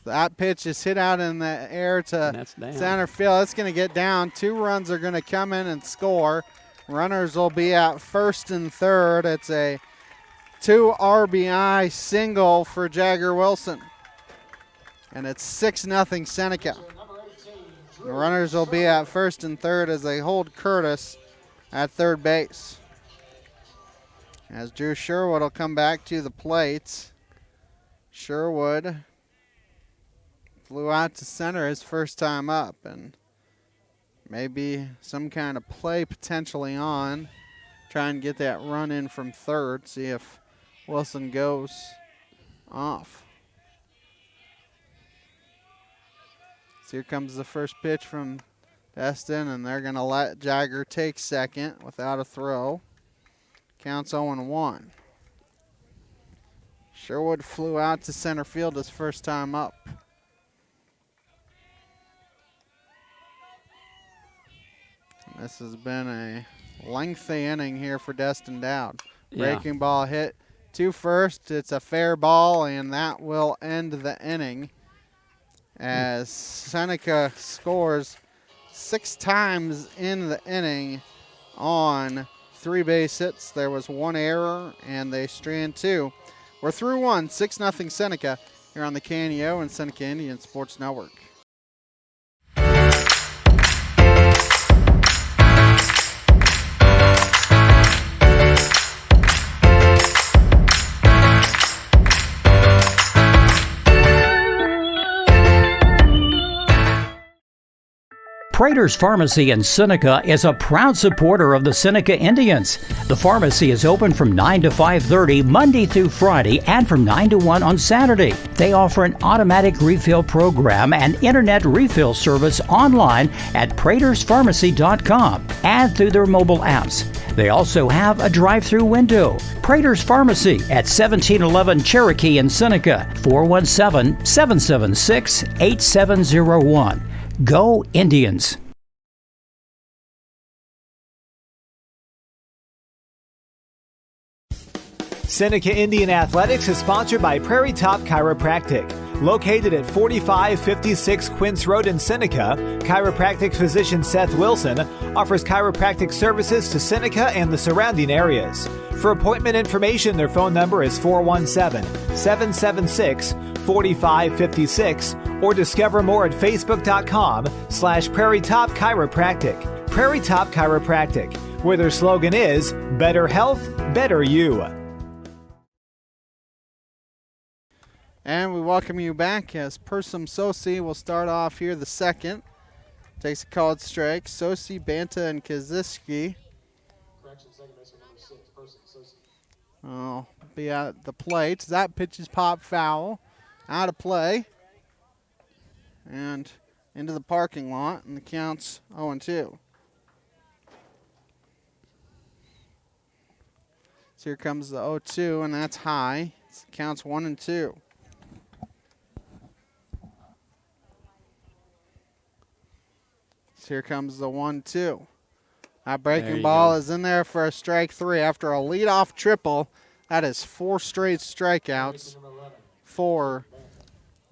That pitch is hit out in the air to center field. It's going to get down. 2 runs are going to come in and score. Runners will be at first and third. It's a 2 RBI single for Jagger Wilson. And it's 6-0 Seneca. The runners will be at first and third as they hold Curtis at third base. As Drew Sherwood will come back to the plate. Sherwood flew out to center his first time up, and maybe some kind of play potentially on. Try and get that run in from third, see if Wilson goes off. So here comes the first pitch from Destin, and they're going to let Jagger take second without a throw. Counts 0-1. Sherwood flew out to center field his first time up. This has been a lengthy inning here for Destin Dowd. Breaking ball hit to first. It's a fair ball, and that will end the inning as Seneca scores 6 times in the inning on 3 base hits. There was 1 error, and they strand 2. We're through 1, 6-0 Seneca here on the KNEO and Seneca Indian Sports Network. Prater's Pharmacy in Seneca is a proud supporter of the Seneca Indians. The pharmacy is open from 9 to 5:30 Monday through Friday and from 9 to 1 on Saturday. They offer an automatic refill program and internet refill service online at praterspharmacy.com and through their mobile apps. They also have a drive-through window. Prater's Pharmacy at 1711 Cherokee in Seneca, 417-776-8701. Go Indians! Seneca Indian Athletics is sponsored by Prairie Top Chiropractic. Located at 4556 Quince Road in Seneca, chiropractic physician Seth Wilson offers chiropractic services to Seneca and the surrounding areas. For appointment information, their phone number is 417-776-4556 or discover more at facebook.com/Prairie Top Chiropractic. Prairie Top Chiropractic, where their slogan is Better Health, Better You. And we welcome you back as Persum Sosi will start off here the second. Takes a called strike. Sosi, Banta, and Kaziski. Correction, second baseman number 6, Person Sosi. Oh, be at the plate. That pitch is pop foul. Out of play. And into the parking lot, and the count's 0-2. So here comes the 0-2, and that's high. It counts 1-2. So here comes the 1-2. That breaking ball is in there for a strike 3 after a leadoff triple. That is 4 straight strikeouts for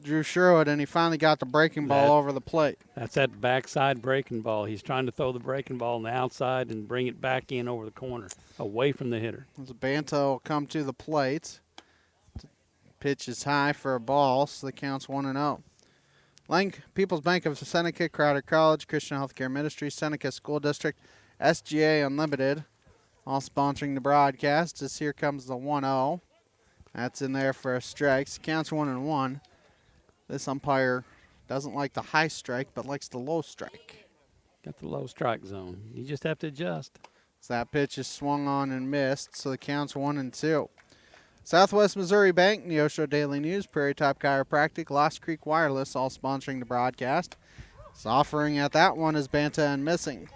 Drew Sherwood, and he finally got the breaking ball over the plate. That's that backside breaking ball. He's trying to throw the breaking ball on the outside and bring it back in over the corner, away from the hitter. As Banta will come to the plate. Pitch is high for a ball, so the count's 1-0. People's Bank of Seneca, Crowder College, Christian Healthcare Ministry, Seneca School District, SGA Unlimited, all sponsoring the broadcast. As here comes the 1-0. That's in there for a strike. So counts 1-1. This umpire doesn't like the high strike, but likes the low strike. Got the low strike zone. You just have to adjust. So that pitch is swung on and missed, so the count's 1-2. Southwest Missouri Bank, Neosho Daily News, Prairie Top Chiropractic, Lost Creek Wireless, all sponsoring the broadcast. His offering at that one is Banta and missing.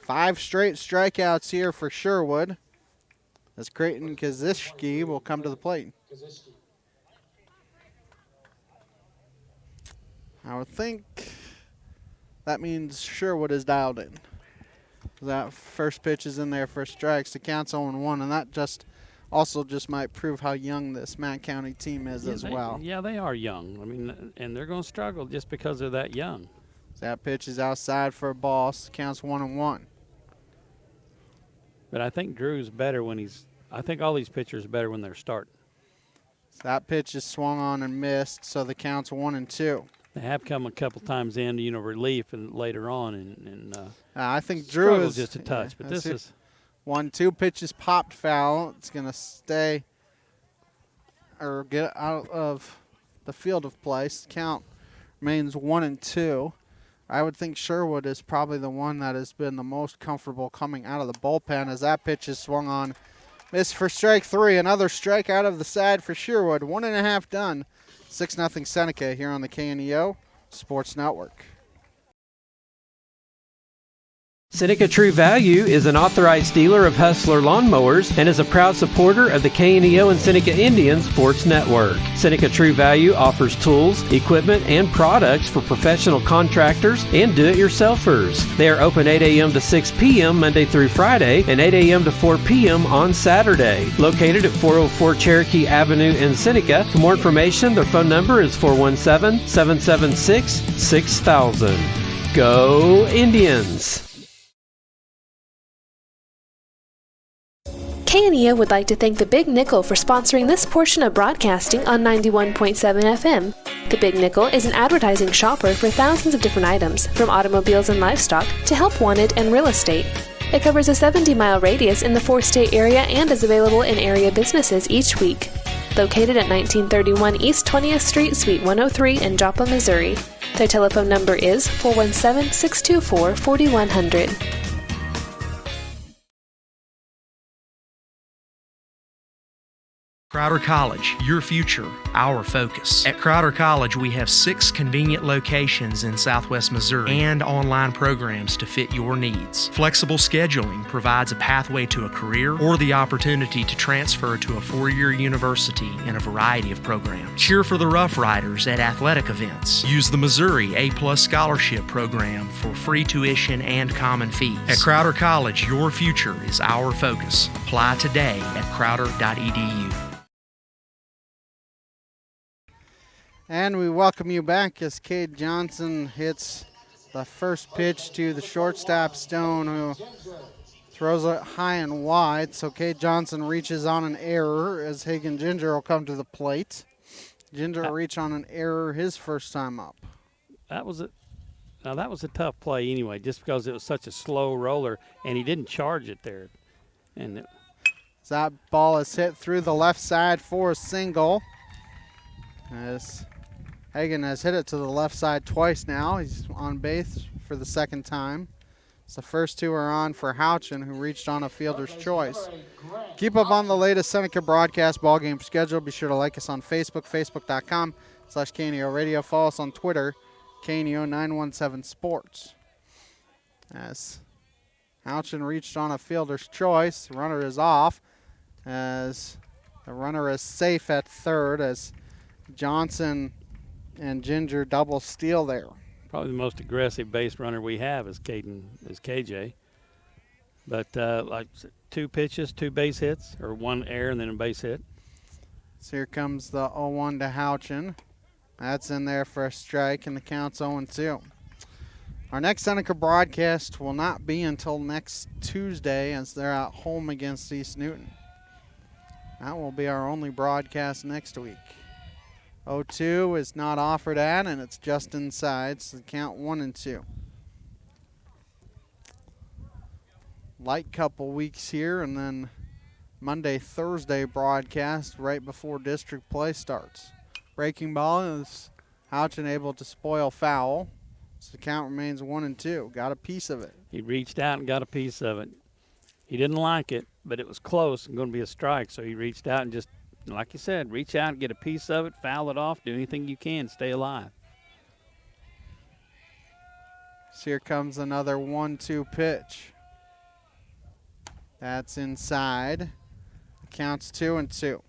5 straight strikeouts here for Sherwood, as Creighton Kaziski will come to the plate. I would think that means Sherwood is dialed in. That first pitch is in there for strikes. The count's 0-1, and that just might prove how young this Matt County team is as well. Yeah, they are young. I mean, and they're going to struggle just because they're that young. That pitch is outside for a ball. So counts 1-1. But I think Drew's better when I think all these pitchers are better when they're starting. That pitch is swung on and missed, so the count's 1-2. They have come a couple times in, relief and later on, and I think Drew is just a touch, but this is 1-2 pitches popped foul. It's going to stay or get out of the field of play. Count remains 1-2. I would think Sherwood is probably the one that has been the most comfortable coming out of the bullpen as that pitch is swung on. Missed for strike 3. Another strike out of the side for Sherwood. 1.5 done. 6-0 Seneca here on the KNEO Sports Network. Seneca True Value is an authorized dealer of Hustler lawnmowers and is a proud supporter of the KNEO and Seneca Indian Sports Network. Seneca True Value offers tools, equipment, and products for professional contractors and do-it-yourselfers. They are open 8 a.m. to 6 p.m. Monday through Friday and 8 a.m. to 4 p.m. on Saturday. Located at 404 Cherokee Avenue in Seneca. For more information, their phone number is 417-776-6000. Go Indians! KNEO would like to thank the Big Nickel for sponsoring this portion of broadcasting on 91.7 FM. The Big Nickel is an advertising shopper for thousands of different items, from automobiles and livestock to help wanted and real estate. It covers a 70-mile radius in the 4-state area and is available in area businesses each week. Located at 1931 East 20th Street, Suite 103 in Joplin, Missouri. Their telephone number is 417-624-4100. Crowder College, your future, our focus. At Crowder College, we have 6 convenient locations in Southwest Missouri and online programs to fit your needs. Flexible scheduling provides a pathway to a career or the opportunity to transfer to a 4-year university in a variety of programs. Cheer for the Rough Riders at athletic events. Use the Missouri A-Plus Scholarship Program for free tuition and common fees. At Crowder College, your future is our focus. Apply today at crowder.edu. And we welcome you back as Cade Johnson hits the first pitch to the shortstop Stone, who throws it high and wide. So Cade Johnson reaches on an error as Hagen Ginger will come to the plate. Ginger will reach on an error his first time up. That was a tough play anyway, just because it was such a slow roller, and he didn't charge it there. And that ball is hit through the left side for a single. As Hagen has hit it to the left side twice now. He's on base for the second time. So the first 2 are on for Houchin, who reached on a fielder's choice. Keep up on the latest Seneca broadcast ballgame schedule. Be sure to like us on Facebook, facebook.com/KNEO Radio. Follow us on Twitter, KNEO 917 Sports. As Houchin reached on a fielder's choice, the runner is off. As the runner is safe at third, as Johnson and Ginger double steal there. Probably the most aggressive base runner we have is KJ. But like 2 pitches, 2 base hits, or 1 error and then a base hit. So here comes the 0-1 to Houchin. That's in there for a strike, and the count's 0-2. Our next Seneca broadcast will not be until next Tuesday, as they're at home against East Newton. That will be our only broadcast next week. 0-2 is not offered at, and it's just inside, so the count 1-2. Light couple weeks here, and then Monday, Thursday broadcast right before district play starts. Breaking ball is Houchin able to spoil foul, so the count remains 1-2. Got a piece of it. He reached out and got a piece of it. He didn't like it, but it was close and going to be a strike, so he reached out and just, like you said, reach out and get a piece of it, foul it off, do anything you can, stay alive. So here comes another 1-2 pitch. That's inside. The count's 2-2.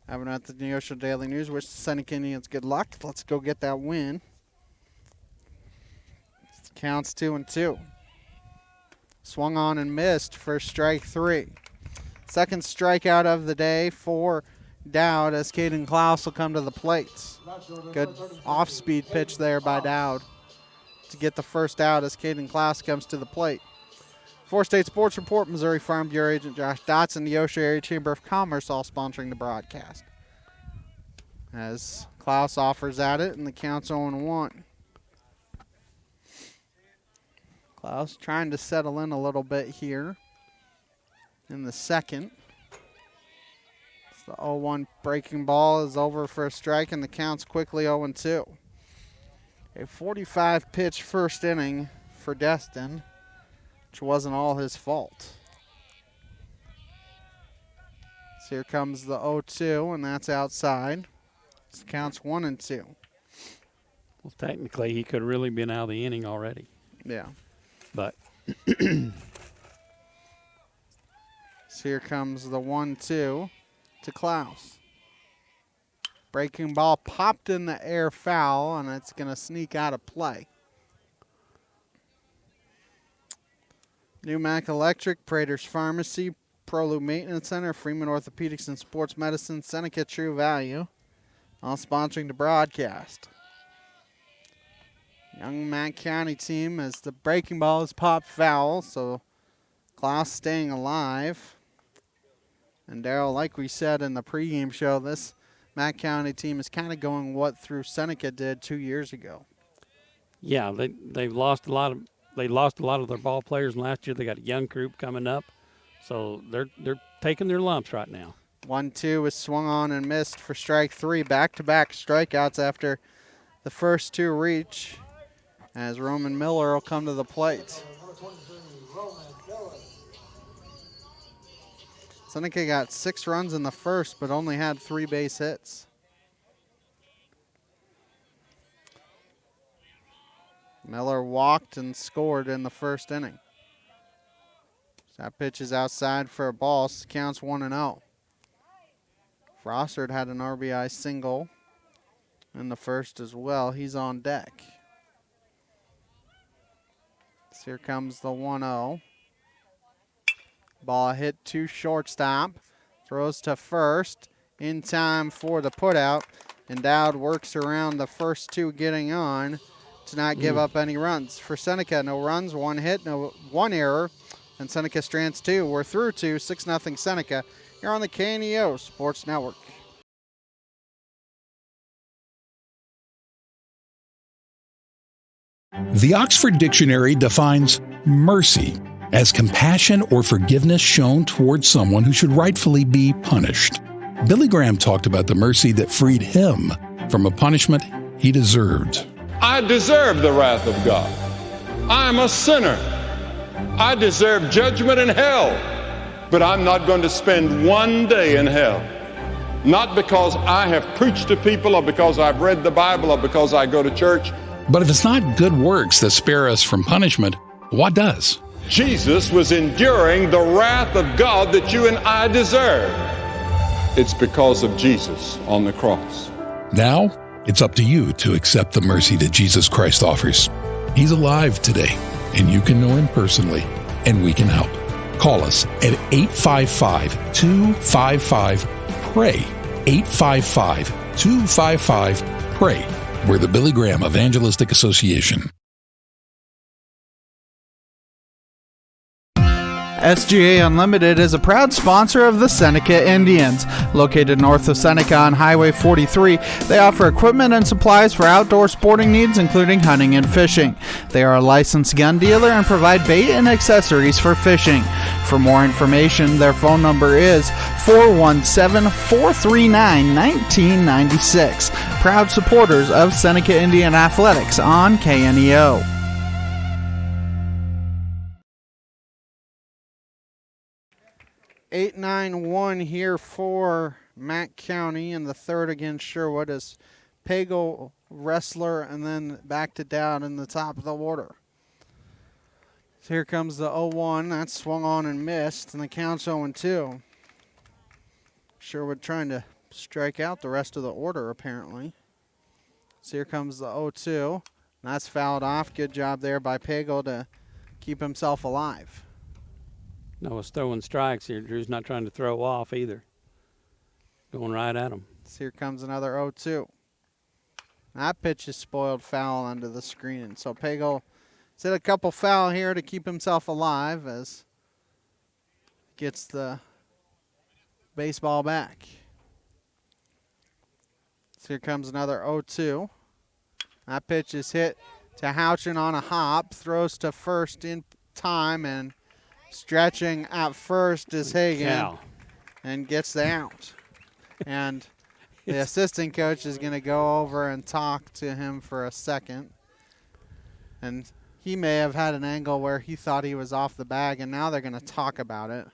Having at the Neosho Daily News. Wish the Seneca Indians good luck. Let's go get that win. The count's 2-2. Swung on and missed for strike 3. Second strikeout of the day for Dowd as Caden Klaus will come to the plate. Good off-speed pitch there by Dowd to get the first out as Caden Klaus comes to the plate. For State Sports Report, Missouri Farm Bureau Agent Josh Dotson, the Osher Area Chamber of Commerce, all sponsoring the broadcast. As Klaus offers at it, and the count's 0-1. Klaus trying to settle in a little bit here in the second. The 0-1 breaking ball is over for a strike, and the count's quickly 0-2. A 45-pitch first inning for Destin, which wasn't all his fault. So here comes the 0-2, and that's outside. So the count's 1-2. Well, technically, he could have really been out of the inning already. Yeah. But so here comes the 1-2 to Klaus. Breaking ball popped in the air, foul, and it's going to sneak out of play. New Mac Electric, Prater's Pharmacy, Prolu Maintenance Center, Freeman Orthopedics and Sports Medicine, Seneca True Value, all sponsoring the broadcast. Young Mac County team as the breaking ball is popped foul, so Klaus staying alive. And Darryl, like we said in the pregame show, this Mac County team is kind of going what through Seneca did 2 years ago. Yeah, they've lost a lot of their ball players, and last year they got a young group coming up, so they're taking their lumps right now. 1-2 was swung on and missed for strike three. Back-to-back strikeouts after the first two reach, as Roman Miller will come to the plate. Seneca got 6 runs in the first, but only had 3 base hits. Miller walked and scored in the first inning. So that pitch is outside for a ball. So counts 1-0. Frossard had an RBI single in the first as well. He's on deck. So here comes the 1-0. Ball hit to shortstop. Throws to first. In time for the putout. And Dowd works around the first two getting on to not give up any runs. For Seneca, no runs, 1 hit, one error. And Seneca strands 2. We're through 2, 6-0 Seneca. Here on the KNEO Sports Network. The Oxford Dictionary defines mercy as compassion or forgiveness shown towards someone who should rightfully be punished. Billy Graham talked about the mercy that freed him from a punishment he deserved. I deserve the wrath of God. I'm a sinner. I deserve judgment in hell. But I'm not going to spend one day in hell. Not because I have preached to people or because I've read the Bible or because I go to church. But if it's not good works that spare us from punishment, what does? Jesus was enduring the wrath of God that you and I deserve. It's because of Jesus on the cross. Now, it's up to you to accept the mercy that Jesus Christ offers. He's alive today, and you can know him personally, and we can help. Call us at 855-255-PRAY. 855-255-PRAY. We're the Billy Graham Evangelistic Association. SGA Unlimited is a proud sponsor of the Seneca Indians. Located north of Seneca on Highway 43, they offer equipment and supplies for outdoor sporting needs, including hunting and fishing. They are a licensed gun dealer and provide bait and accessories for fishing. For more information, their phone number is 417-439-1996. Proud supporters of Seneca Indian Athletics on KNEO. 8-9-1 here for Mac County, and the third against Sherwood is Pago, Wrestler, and then back to Dowd in the top of the order. So here comes the 0-1. That's swung on and missed, and the count's 0-2. Sherwood trying to strike out the rest of the order, apparently. So here comes the 0-2. That's fouled off. Good job there by Pago to keep himself alive. Noah's throwing strikes here. Drew's not trying to throw off either. Going right at him. So here comes another 0-2. That pitch is spoiled foul under the screen. So Pago He's hit a couple foul here to keep himself alive as gets the baseball back. So here comes another 0-2. That pitch is hit to Houchin on a hop. Throws to first in time, and stretching at first is Hagan and gets the out. And the assistant coach is going to go over and talk to him for a second. And he may have had an angle where he thought he was off the bag, and now they're going to talk about it.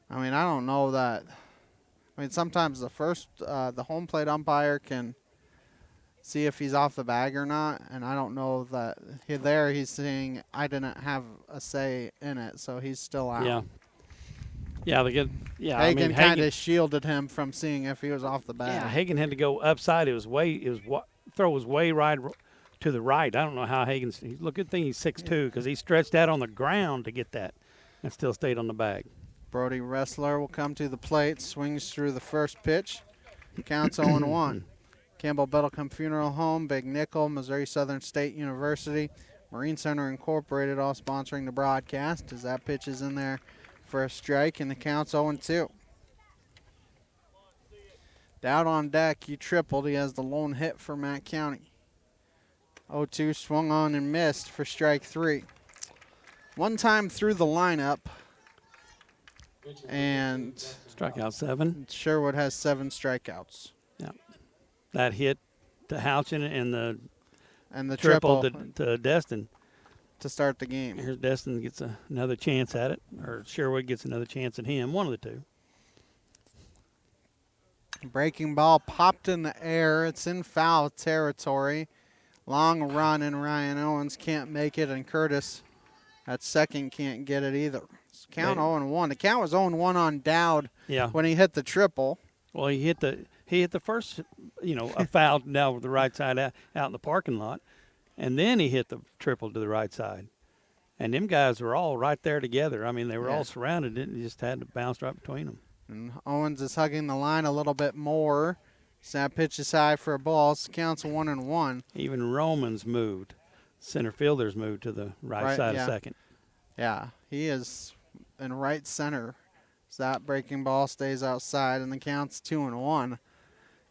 I mean, I don't know that. I mean, sometimes the home plate umpire can see if he's off the bag or not, and I don't know that he's saying I didn't have a say in it, so he's still out. Yeah. Yeah, Hagan kind of shielded him from seeing if he was off the bag. Yeah, Hagan had to go upside. Throw was way right to the right. I don't know how Hagan's. Look, good thing he's 6'2", because he stretched out on the ground to get that, and still stayed on the bag. Brody Ressler will come to the plate, swings through the first pitch, counts 0-1. Campbell Biddlecombe Funeral Home, Big Nickel, Missouri Southern State University, Marine Center Incorporated, all sponsoring the broadcast, as that pitch is in there for a strike, and the count's 0-2. Dowd on deck, he tripled. He has the lone hit for Matt County. 0-2 swung on and missed for strike 3. One time through the lineup, and strikeout 7. Sherwood has 7 strikeouts. Yeah, that hit to Houchin and the triple to Destin to start the game. Here's Destin gets another chance at it, or Sherwood gets another chance at him. One of the two. Breaking ball popped in the air. It's in foul territory. Long run, and Ryan Owens can't make it, and Curtis at second can't get it either. Count 0-1. The count was 0-1 on Dowd when he hit the triple. Well, he hit the first, a foul down with the right side out in the parking lot, and then he hit the triple to the right side. And them guys were all right there together. I mean, they were all surrounded. It just had to bounce right between them. And Owens is hugging the line a little bit more. Snap pitch is high for a ball. So counts 1-1. Even Romans moved. Center fielders moved to the right side of second. Yeah, he is in right center. So that breaking ball stays outside, and the count's 2-1.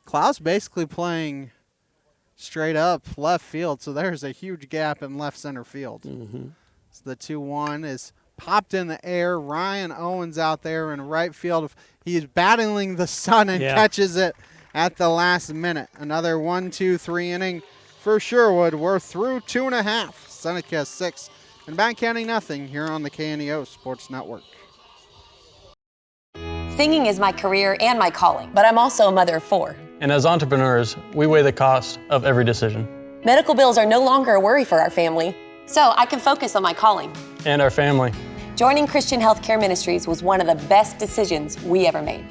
Klaus basically playing straight up left field, so there's a huge gap in left center field. Mm-hmm. So the 2-1 is popped in the air. Ryan Owens out there in right field. He's battling the sun and catches it at the last minute. Another 1-2-3 inning for Sherwood. We're through 2.5. Seneca 6 and Back County nothing here on the KNEO Sports Network. Singing is my career and my calling, but I'm also a mother of 4. And as entrepreneurs, we weigh the cost of every decision. Medical bills are no longer a worry for our family, so I can focus on my calling. And our family. Joining Christian Healthcare Ministries was one of the best decisions we ever made.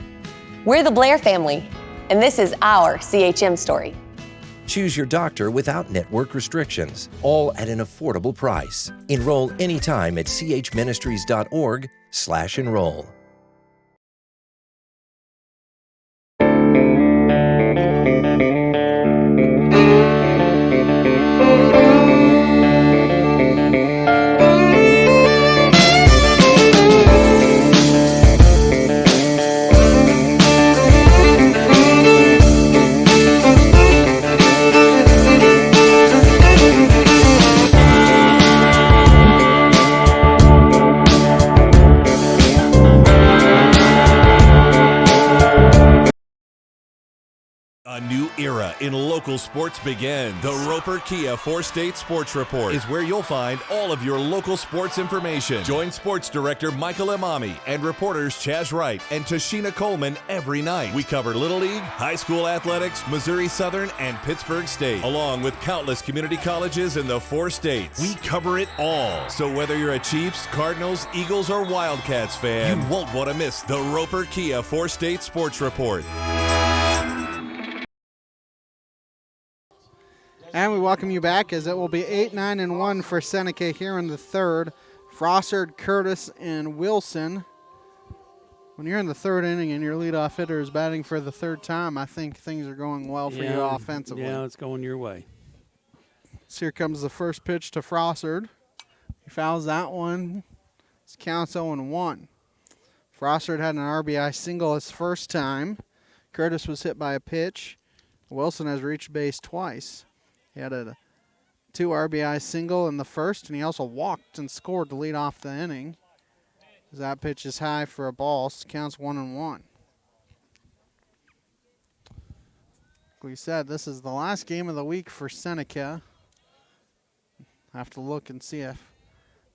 We're the Blair family, and this is our CHM story. Choose your doctor without network restrictions, all at an affordable price. Enroll anytime at chministries.org/enroll. A new era in local sports begins. The Roper Kia 4-State Sports Report is where you'll find all of your local sports information. Join Sports Director Michael Imami and reporters Chaz Wright and Tashina Coleman every night. We cover Little League, high school athletics, Missouri Southern, and Pittsburgh State, along with countless community colleges in the 4 states. We cover it all. So whether you're a Chiefs, Cardinals, Eagles, or Wildcats fan, you won't want to miss the Roper Kia 4-State Sports Report. And we welcome you back, as it will be 8-9-1 for Seneca here in the third. Frossard, Curtis, and Wilson. When you're in the third inning and your leadoff hitter is batting for the third time, I think things are going well for you offensively. Yeah, it's going your way. So here comes the first pitch to Frossard. He fouls that one. It counts 0-1. Frossard had an RBI single his first time. Curtis was hit by a pitch. Wilson has reached base twice. He had a 2 RBI single in the first, and he also walked and scored to lead off the inning. That pitch is high for a ball. So counts 1-1. We said this is the last game of the week for Seneca. Have to look and see if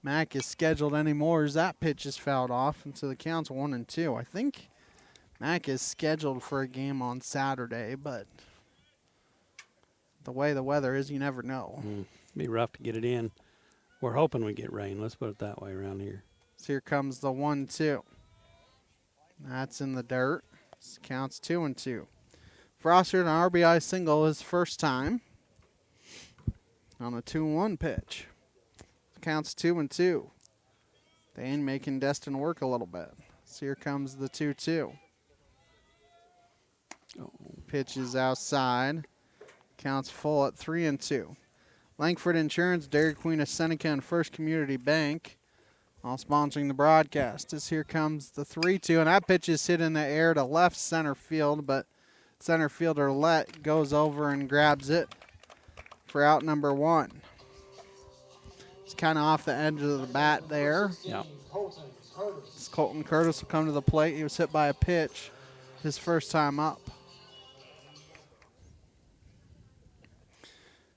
Mac is scheduled anymore as that pitch is fouled off, and so the count's 1-2. I think Mac is scheduled for a game on Saturday, but the way the weather is, you never know. Be rough to get it in. We're hoping we get rain. Let's put it that way around here. So here comes the 1-2. That's in the dirt. This counts 2-2. Frossard, an RBI single his first time on a 2-1 pitch. Counts 2-2. Dane making Destin work a little bit. So here comes the 2-2. Pitch is outside. Counts full at 3-2. Langford Insurance, Dairy Queen of Seneca, and First Community Bank all sponsoring the broadcast. As here comes the 3-2, and that pitch is hit in the air to left center field, but center fielder Lett goes over and grabs it for out number 1. It's kind of off the edge of the bat there. Yeah. Colton Curtis will come to the plate. He was hit by a pitch his first time up.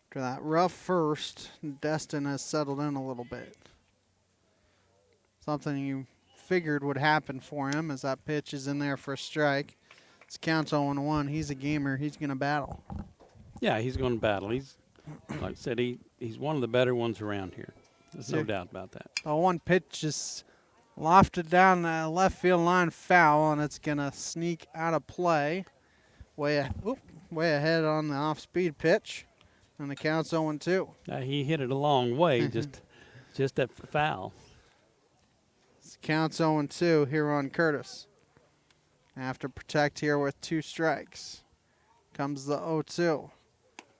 After that rough first, Destin has settled in a little bit. Something you figured would happen for him as that pitch is in there for a strike. It's counts 0-1. He's a gamer. He's going to battle. Yeah, he's going to battle. He's, like I said, he's one of the better ones around here. There's no doubt about that. The one pitch just lofted down the left field line foul, and it's going to sneak out of play. Way ahead on the off-speed pitch, and the count's 0-2. He hit it a long way, just that foul. It counts 0-2 here on Curtis. Have to protect here with 2 strikes. Comes the 0-2.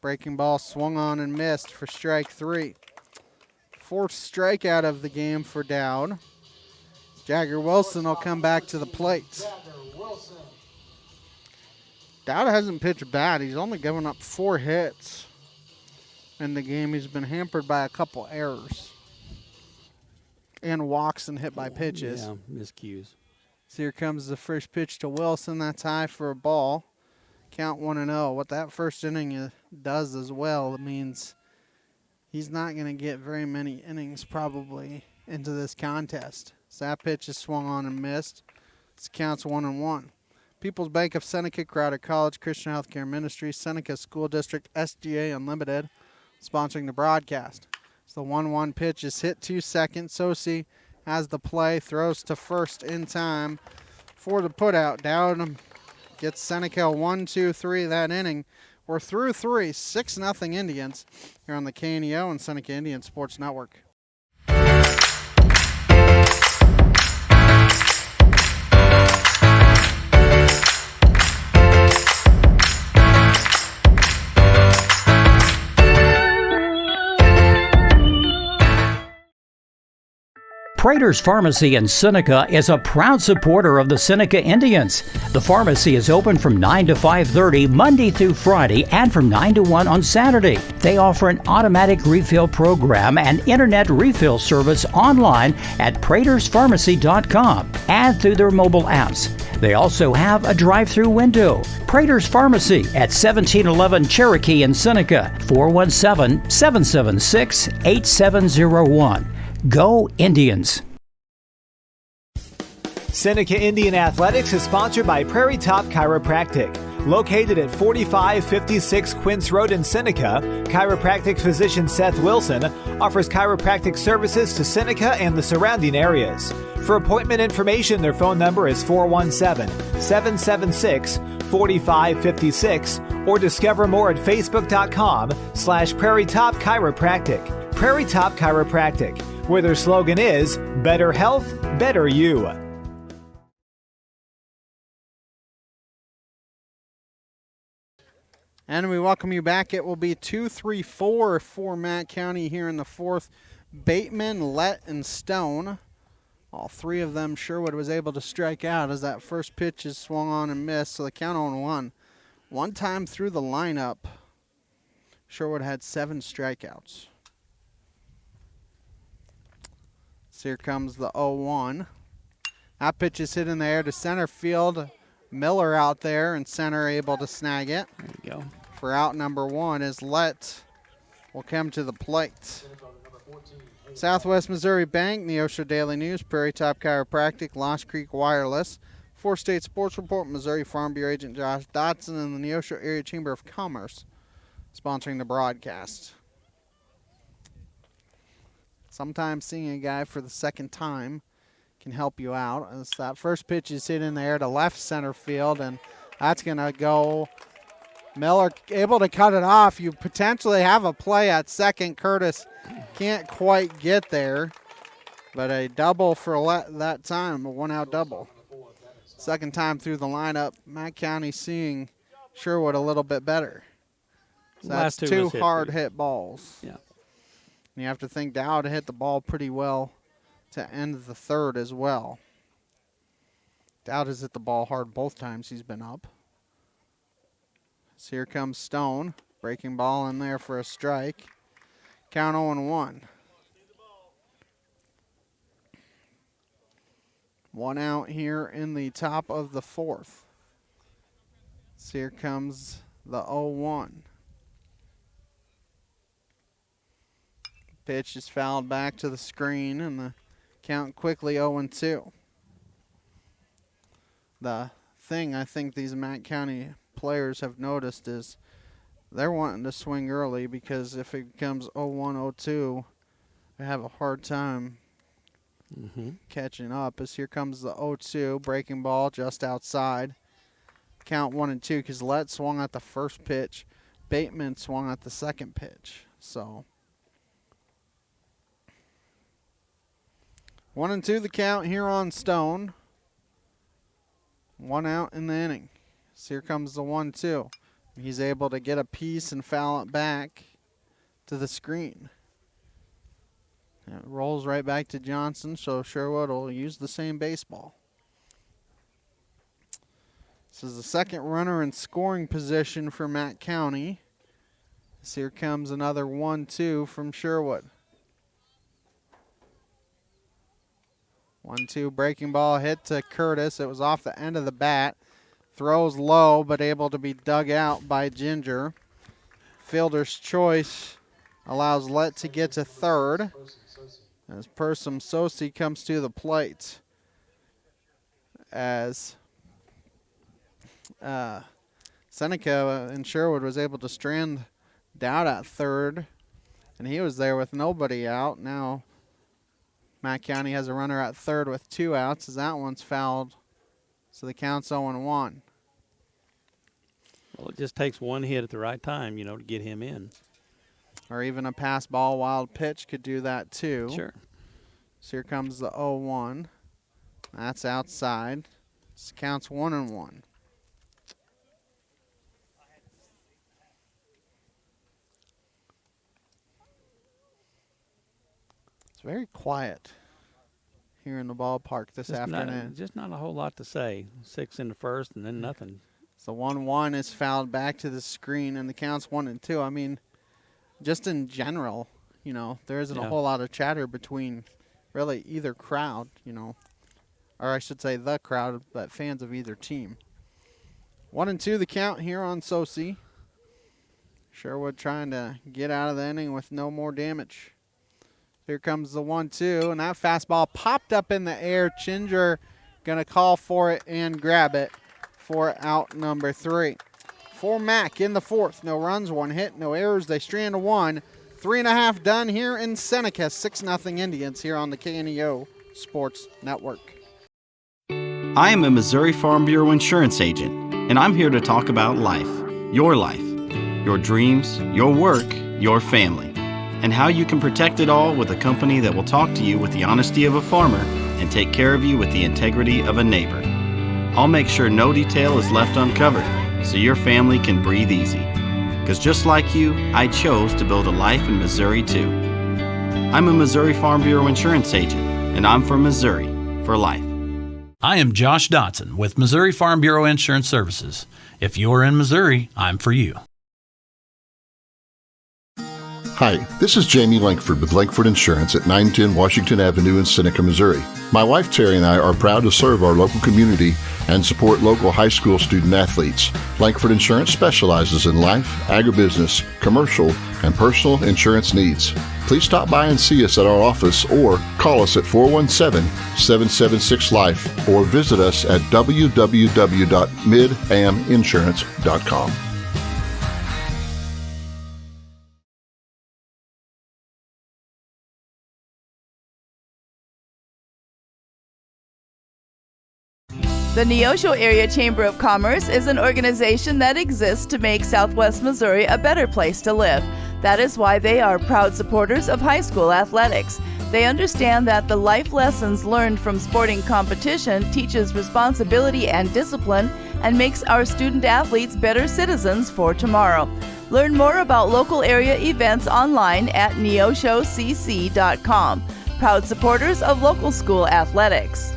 Breaking ball swung on and missed for strike 3. 4th strikeout of the game for Dowd. Jagger Wilson will come back to the plate. Dowd hasn't pitched bad. He's only given up 4 hits in the game. He's been hampered by a couple errors and walks and hit by pitches. Yeah, miscues. So here comes the first pitch to Wilson. That's high for a ball. Count 1-0. What that first inning does as well, it means he's not going to get very many innings probably into this contest. So that pitch is swung on and missed. This counts 1-1. People's Bank of Seneca, Crowder College, Christian Healthcare Ministries, Seneca School District, SGA Unlimited, sponsoring the broadcast. So the 1-1 pitch is hit 2 seconds. Sosi has the play, throws to first in time for the putout. Dowd gets Seneca 1-2-3 that inning. We're through 3, 6-0 Indians here on the KNEO and Seneca Indian Sports Network. Prater's Pharmacy in Seneca is a proud supporter of the Seneca Indians. The pharmacy is open from 9 to 5:30 Monday through Friday and from 9 to 1 on Saturday. They offer an automatic refill program and internet refill service online at praterspharmacy.com and through their mobile apps. They also have a drive-through window. Prater's Pharmacy at 1711 Cherokee in Seneca, 417-776-8701. Go Indians! Seneca Indian Athletics is sponsored by Prairie Top Chiropractic. Located at 4556 Quince Road in Seneca, chiropractic physician Seth Wilson offers chiropractic services to Seneca and the surrounding areas. For appointment information, their phone number is 417-776-4556 or discover more at facebook.com/Prairie Top Chiropractic. Prairie Top Chiropractic, where their slogan is Better Health, Better You. And we welcome you back. It will be 2-3-4 for Matt County here in the fourth. Bateman, Lett, and Stone. All three of them, Sherwood was able to strike out as that first pitch is swung on and missed, so the count 0-1. One time through the lineup, Sherwood had 7 strikeouts. So here comes the 0-1. That pitch is hit in the air to center field. Miller out there, and center able to snag it. There you go. For out number 1 is Lett will come to the plate. Southwest Missouri Bank, Neosho Daily News, Prairie Top Chiropractic, Lost Creek Wireless, 4-State Sports Report, Missouri Farm Bureau Agent Josh Dotson, and the Neosho Area Chamber of Commerce sponsoring the broadcast. Sometimes seeing a guy for the second time can help you out. As that first pitch is hit in the air to left center field, and that's going to go. Miller able to cut it off. You potentially have a play at second. Curtis can't quite get there, but a double for that time, a one-out double. Second time through the lineup, Matt County seeing Sherwood a little bit better. So that's 2 hard hit balls. Yeah. And you have to think Dowd hit the ball pretty well to end the third as well. Dowd has hit the ball hard both times he's been up. So here comes Stone. Breaking ball in there for a strike. Count 0-1. 1 out here in the top of the fourth. So here comes the 0-1. Pitch is fouled back to the screen, and the count quickly 0-2. The thing I think these Matt County players have noticed is they're wanting to swing early, because if it becomes 0-1, 0-2, they have a hard time catching up. As here comes the 0-2, breaking ball just outside. Count 1-2 because Lett swung at the first pitch. Bateman swung at the second pitch. So 1-2 the count here on Stone. 1 out in the inning. So here comes the 1-2. He's able to get a piece and foul it back to the screen. It rolls right back to Johnson, so Sherwood will use the same baseball. This is the second runner in scoring position for Matt County. So here comes another 1-2 from Sherwood. 1-2 breaking ball hit to Curtis. It was off the end of the bat. Throws low, but able to be dug out by Ginger. Fielder's choice allows Lett to get to third as Persum Sosi comes to the plate. As Seneca and Sherwood was able to strand Dowd at third, and he was there with nobody out. Now Matt County has a runner at third with 2 outs as that one's fouled. So the count's 0-1. Well, it just takes one hit at the right time, to get him in. Or even a pass ball wild pitch could do that too. Sure. So here comes the 0-1. That's outside. This counts 1-1. It's very quiet here in the ballpark this afternoon. Just not a whole lot to say. 6 in the first and then nothing. So 1-1 is fouled back to the screen, and the count's 1-2. I mean, just in general, there isn't a whole lot of chatter between really either crowd, or I should say the crowd, but fans of either team. 1-2 the count here on Sosi. Sherwood trying to get out of the inning with no more damage. Here comes the 1-2, and that fastball popped up in the air. Ginger going to call for it and grab it for out number 3. For Mac in the fourth, no runs, 1 hit, no errors. They strand 1. 3.5 done here in Seneca. 6-0 Indians here on the KNEO Sports Network. I am a Missouri Farm Bureau insurance agent, and I'm here to talk about life, your dreams, your work, your family, and how you can protect it all with a company that will talk to you with the honesty of a farmer and take care of you with the integrity of a neighbor. I'll make sure no detail is left uncovered so your family can breathe easy. Because just like you, I chose to build a life in Missouri too. I'm a Missouri Farm Bureau insurance agent, and I'm from Missouri for life. I am Josh Dotson with Missouri Farm Bureau Insurance Services. If you're in Missouri, I'm for you. Hi, this is Jamie Lankford with Lankford Insurance at 910 Washington Avenue in Seneca, Missouri. My wife Terry and I are proud to serve our local community and support local high school student athletes. Lankford Insurance specializes in life, agribusiness, commercial, and personal insurance needs. Please stop by and see us at our office or call us at 417-776-LIFE or visit us at www.midaminsurance.com. The Neosho Area Chamber of Commerce is an organization that exists to make Southwest Missouri a better place to live. That is why they are proud supporters of high school athletics. They understand that the life lessons learned from sporting competition teaches responsibility and discipline and makes our student athletes better citizens for tomorrow. Learn more about local area events online at neoshocc.com. Proud supporters of local school athletics.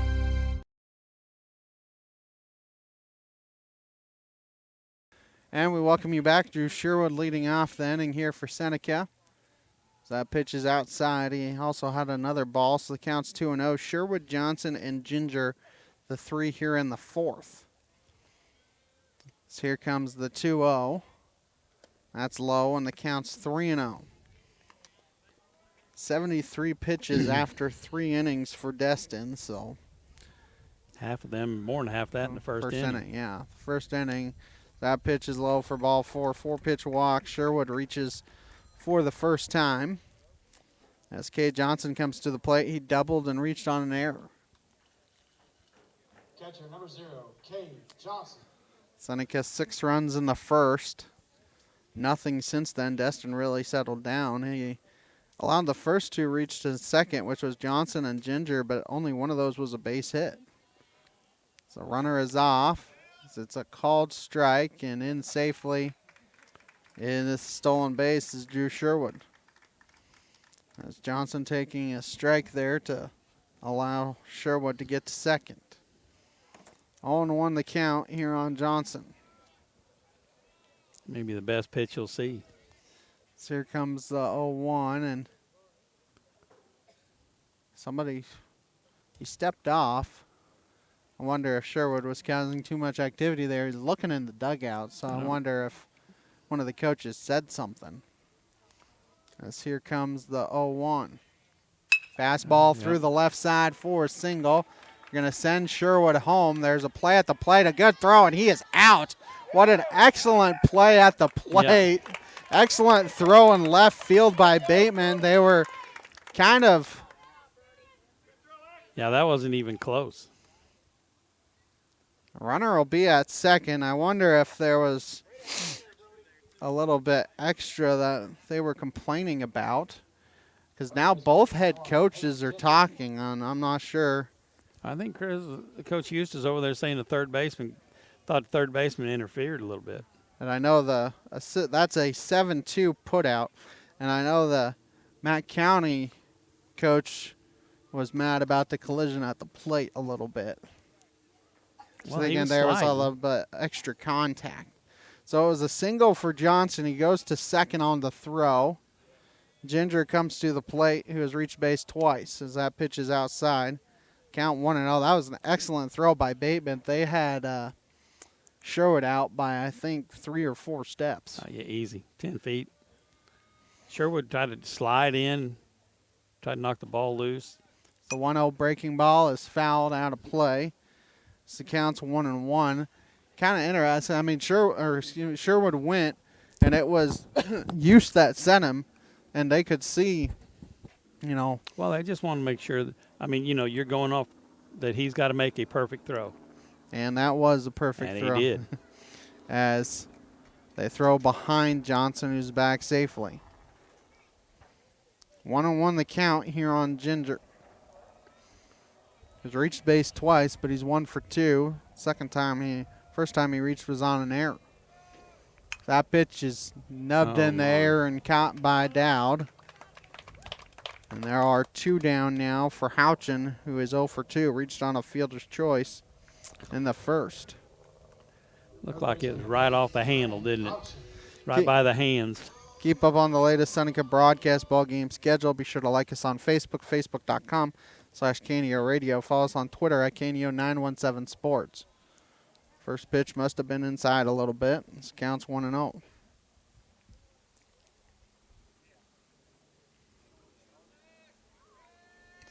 And we welcome you back. Drew Sherwood leading off the inning here for Seneca. So that pitch is outside. He also had another ball, so the count's 2-0. Sherwood, Johnson, and Ginger, the three here in the fourth. So here comes the 2-0. That's low, and the count's 3-0. 73 pitches after 3 innings for Destin, so. Half of them, more than half that in the first inning. Yeah, first inning. That pitch is low for ball 4. 4-pitch walk. Sherwood reaches for the first time. As Kay Johnson comes to the plate, he doubled and reached on an error. Catcher number 0, Kay Johnson. Seneca 6 runs in the first. Nothing since then. Destin really settled down. He allowed the first 2 reach to second, which was Johnson and Ginger, but only one of those was a base hit. So runner is off. It's a called strike, and in safely in this stolen base is Drew Sherwood. As Johnson taking a strike there to allow Sherwood to get to second. 0-1 the count here on Johnson. Maybe the best pitch you'll see. So here comes the 0-1, and he stepped off. I wonder if Sherwood was causing too much activity there. He's looking in the dugout, so I wonder if one of the coaches said something. As here comes the 0-1. Fastball through the left side for a single. You're going to send Sherwood home. There's a play at the plate, a good throw, and he is out. What an excellent play at the plate. Yeah. Excellent throw in left field by Bateman. They were kind of. Yeah, that wasn't even close. Runner will be at second. I wonder if there was a little bit extra that they were complaining about, because now both head coaches are talking, and I'm not sure. I think Coach Eustace over there saying the third baseman thought the third baseman interfered a little bit. And I know that's a 7-2 putout, and I know the Matt County coach was mad about the collision at the plate a little bit. Well, thinking there was a little bit extra contact. So it was a single for Johnson. He goes to second on the throw. Ginger comes to the plate, who has reached base twice as that pitch is outside. Count 1-0. That was an excellent throw by Bateman. They had Sherwood out by, I think, 3 or 4 steps. Yeah, easy. 10 feet. Sherwood tried to slide in, tried to knock the ball loose. The 1-0 breaking ball is fouled out of play. So the count's 1-1. Kind of interesting. I mean, Sherwood went, and it was Use that sent him, and they could see, Well, they just want to make sure you're going off that he's got to make a perfect throw. And that was a perfect throw. And he did. As they throw behind Johnson, who's back safely. 1-1 the count here on Ginger. He's reached base twice, but he's 1 for 2. First time he reached was on an error. That pitch is nubbed in the air and caught by Dowd. And there are 2 down now for Houchin, who is 0 for 2. Reached on a fielder's choice in the first. Looked like it was right off the handle, didn't it? Right by the hands. Keep up on the latest Seneca broadcast ball game schedule. Be sure to like us on Facebook, facebook.com/KNEO Radio. Follow us on Twitter at KNEO917 Sports. First pitch must have been inside a little bit. This counts 1-0.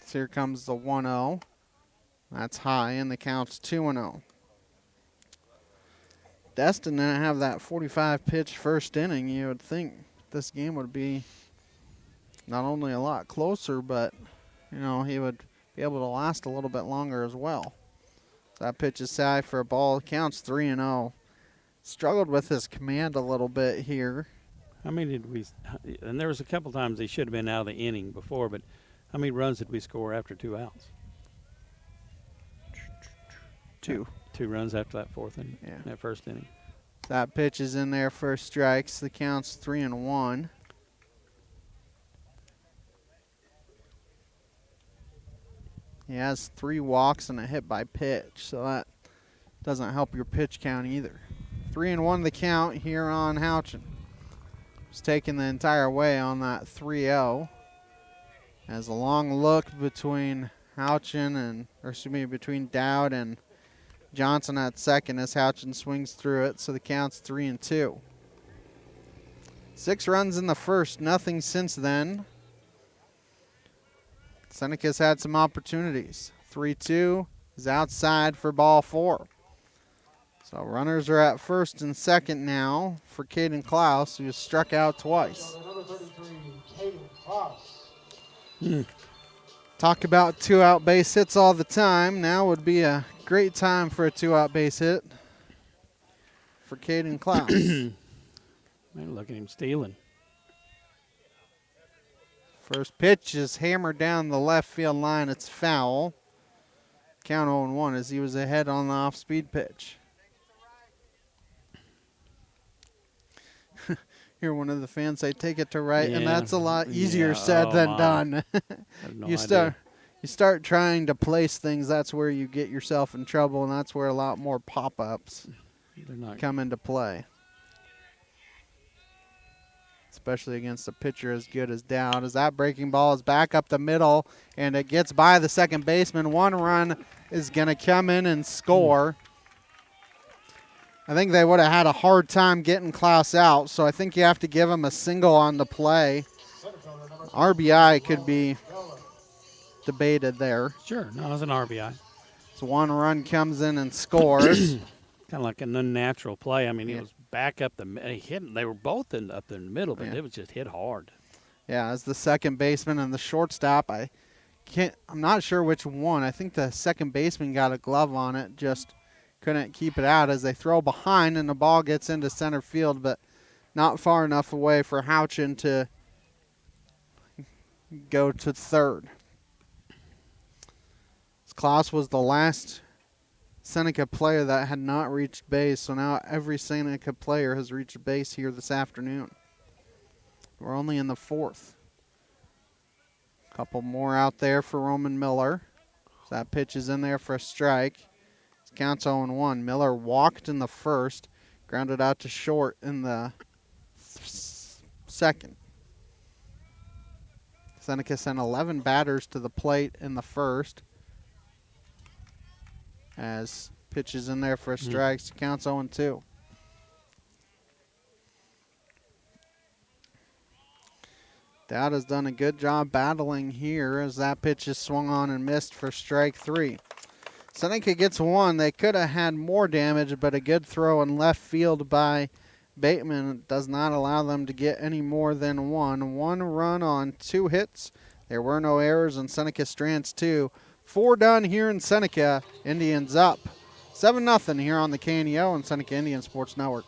So here comes the 1-0. That's high, and the count's 2-0. Destin didn't have that 45-pitch first inning. You would think this game would be not only a lot closer, but, you know, he would be able to last a little bit longer as well. That pitch is high for a ball. Counts 3-0. Struggled with his command a little bit here. How many did we – and there was a couple times he should have been out of the inning before, but how many runs did we score after 2 outs? 2. 2 runs after that fourth inning, that first inning. That pitch is in there for strikes. The count's 3-1. He has 3 walks and a hit by pitch, so that doesn't help your pitch count either. 3-1 the count here on Houchin. He's taking the entire way on that 3-0. As a long look between between Dowd and Johnson at second as Houchin swings through it, so the count's 3-2. 6 runs in the first, nothing since then. Seneca's had some opportunities. 3-2 is outside for ball 4. So runners are at first and second now for Caden Klaus, who has struck out twice. Number 33, Caden Klaus. Talk about 2-out base hits all the time. Now would be a great time for a 2-out base hit for Caden Klaus. Man, look at him stealing. First pitch is hammered down the left field line. It's foul. Count 0-1 as he was ahead on the off-speed pitch. Hear one of the fans say, "Take it to right," and that's a lot easier said than done. You start trying to place things. That's where you get yourself in trouble, and that's where a lot more pop-ups come into play. Especially against a pitcher as good as Dowd. As that breaking ball is back up the middle, and it gets by the second baseman. 1 run is going to come in and score. I think they would have had a hard time getting Klaus out, so I think you have to give him a single on the play. RBI could be debated there. Sure, no, it was an RBI. So 1 run comes in and scores. Kind of like an unnatural play. I mean, it was back up they were both up in the middle, but it was just hit hard. Yeah, as the second baseman and the shortstop, I'm not sure which one. I think the second baseman got a glove on it, just couldn't keep it out as they throw behind and the ball gets into center field, but not far enough away for Houchin to go to third. Klaus was the last Seneca player that had not reached base, so now every Seneca player has reached base here this afternoon. We're only in the 4th. Couple more out there for Roman Miller. So that pitch is in there for a strike. It counts 0-1. Miller walked in the first, grounded out to short in the second. Seneca sent 11 batters to the plate in the first. As pitches in there for a strike, counts 0-2. Dowd has done a good job battling here as that pitch is swung on and missed for strike 3. Seneca gets 1. They could have had more damage, but a good throw in left field by Bateman does not allow them to get any more than 1. 1 run on 2 hits. There were no errors, and Seneca strands 2. 4 done here in Seneca. Indians up 7-0 here on the KNEO and Seneca Indian Sports Network.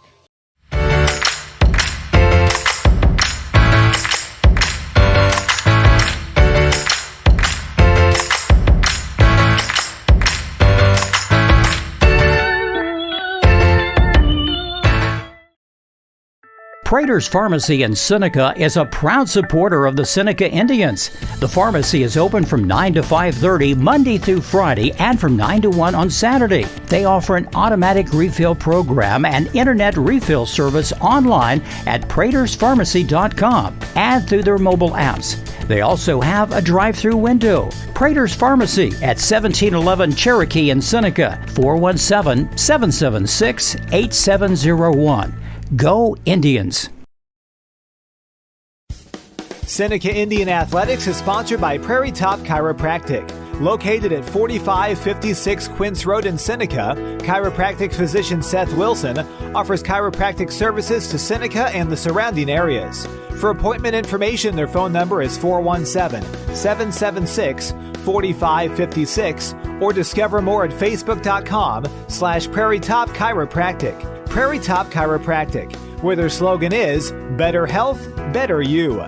Prater's Pharmacy in Seneca is a proud supporter of the Seneca Indians. The pharmacy is open from 9 to 5:30 Monday through Friday and from 9 to 1 on Saturday. They offer an automatic refill program and internet refill service online at praterspharmacy.com and through their mobile apps. They also have a drive-through window. Prater's Pharmacy at 1711 Cherokee in Seneca, 417-776-8701. Go Indians! Seneca Indian Athletics is sponsored by Prairie Top Chiropractic. Located at 4556 Quince Road in Seneca, chiropractic physician Seth Wilson offers chiropractic services to Seneca and the surrounding areas. For appointment information, their phone number is 417-776-4556 or discover more at facebook.com/Prairie Top Chiropractic. Prairie Top Chiropractic, where their slogan is Better Health, Better You.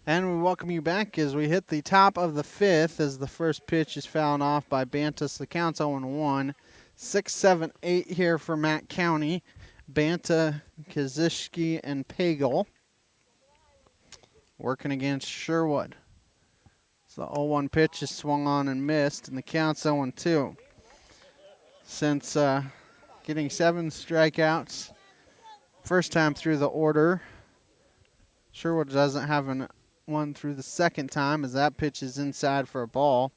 And we welcome you back as we hit the top of the fifth as the first pitch is fouled off by Bantus. The count's 0-1. 6, 7, 8 here for Matt County. Banta, Kazishki, and Pagel working against Sherwood. So the 0-1 pitch is swung on and missed, and the count's 0-2. Since getting 7 strikeouts first time through the order, Sherwood doesn't have one through the second time as that pitch is inside for a ball.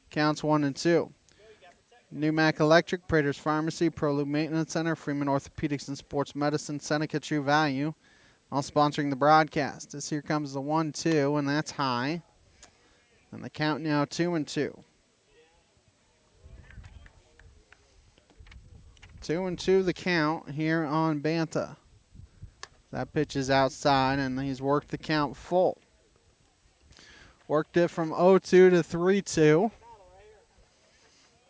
Counts 1-2. New Mac Electric, Prater's Pharmacy, ProLube Maintenance Center, Freeman Orthopedics and Sports Medicine, Seneca True Value, all sponsoring the broadcast. As here comes the 1-2, and that's high. And the count now 2-2. 2-2 the count here on Banta. That pitch is outside, and he's worked the count full. Worked it from 0-2 to 3-2.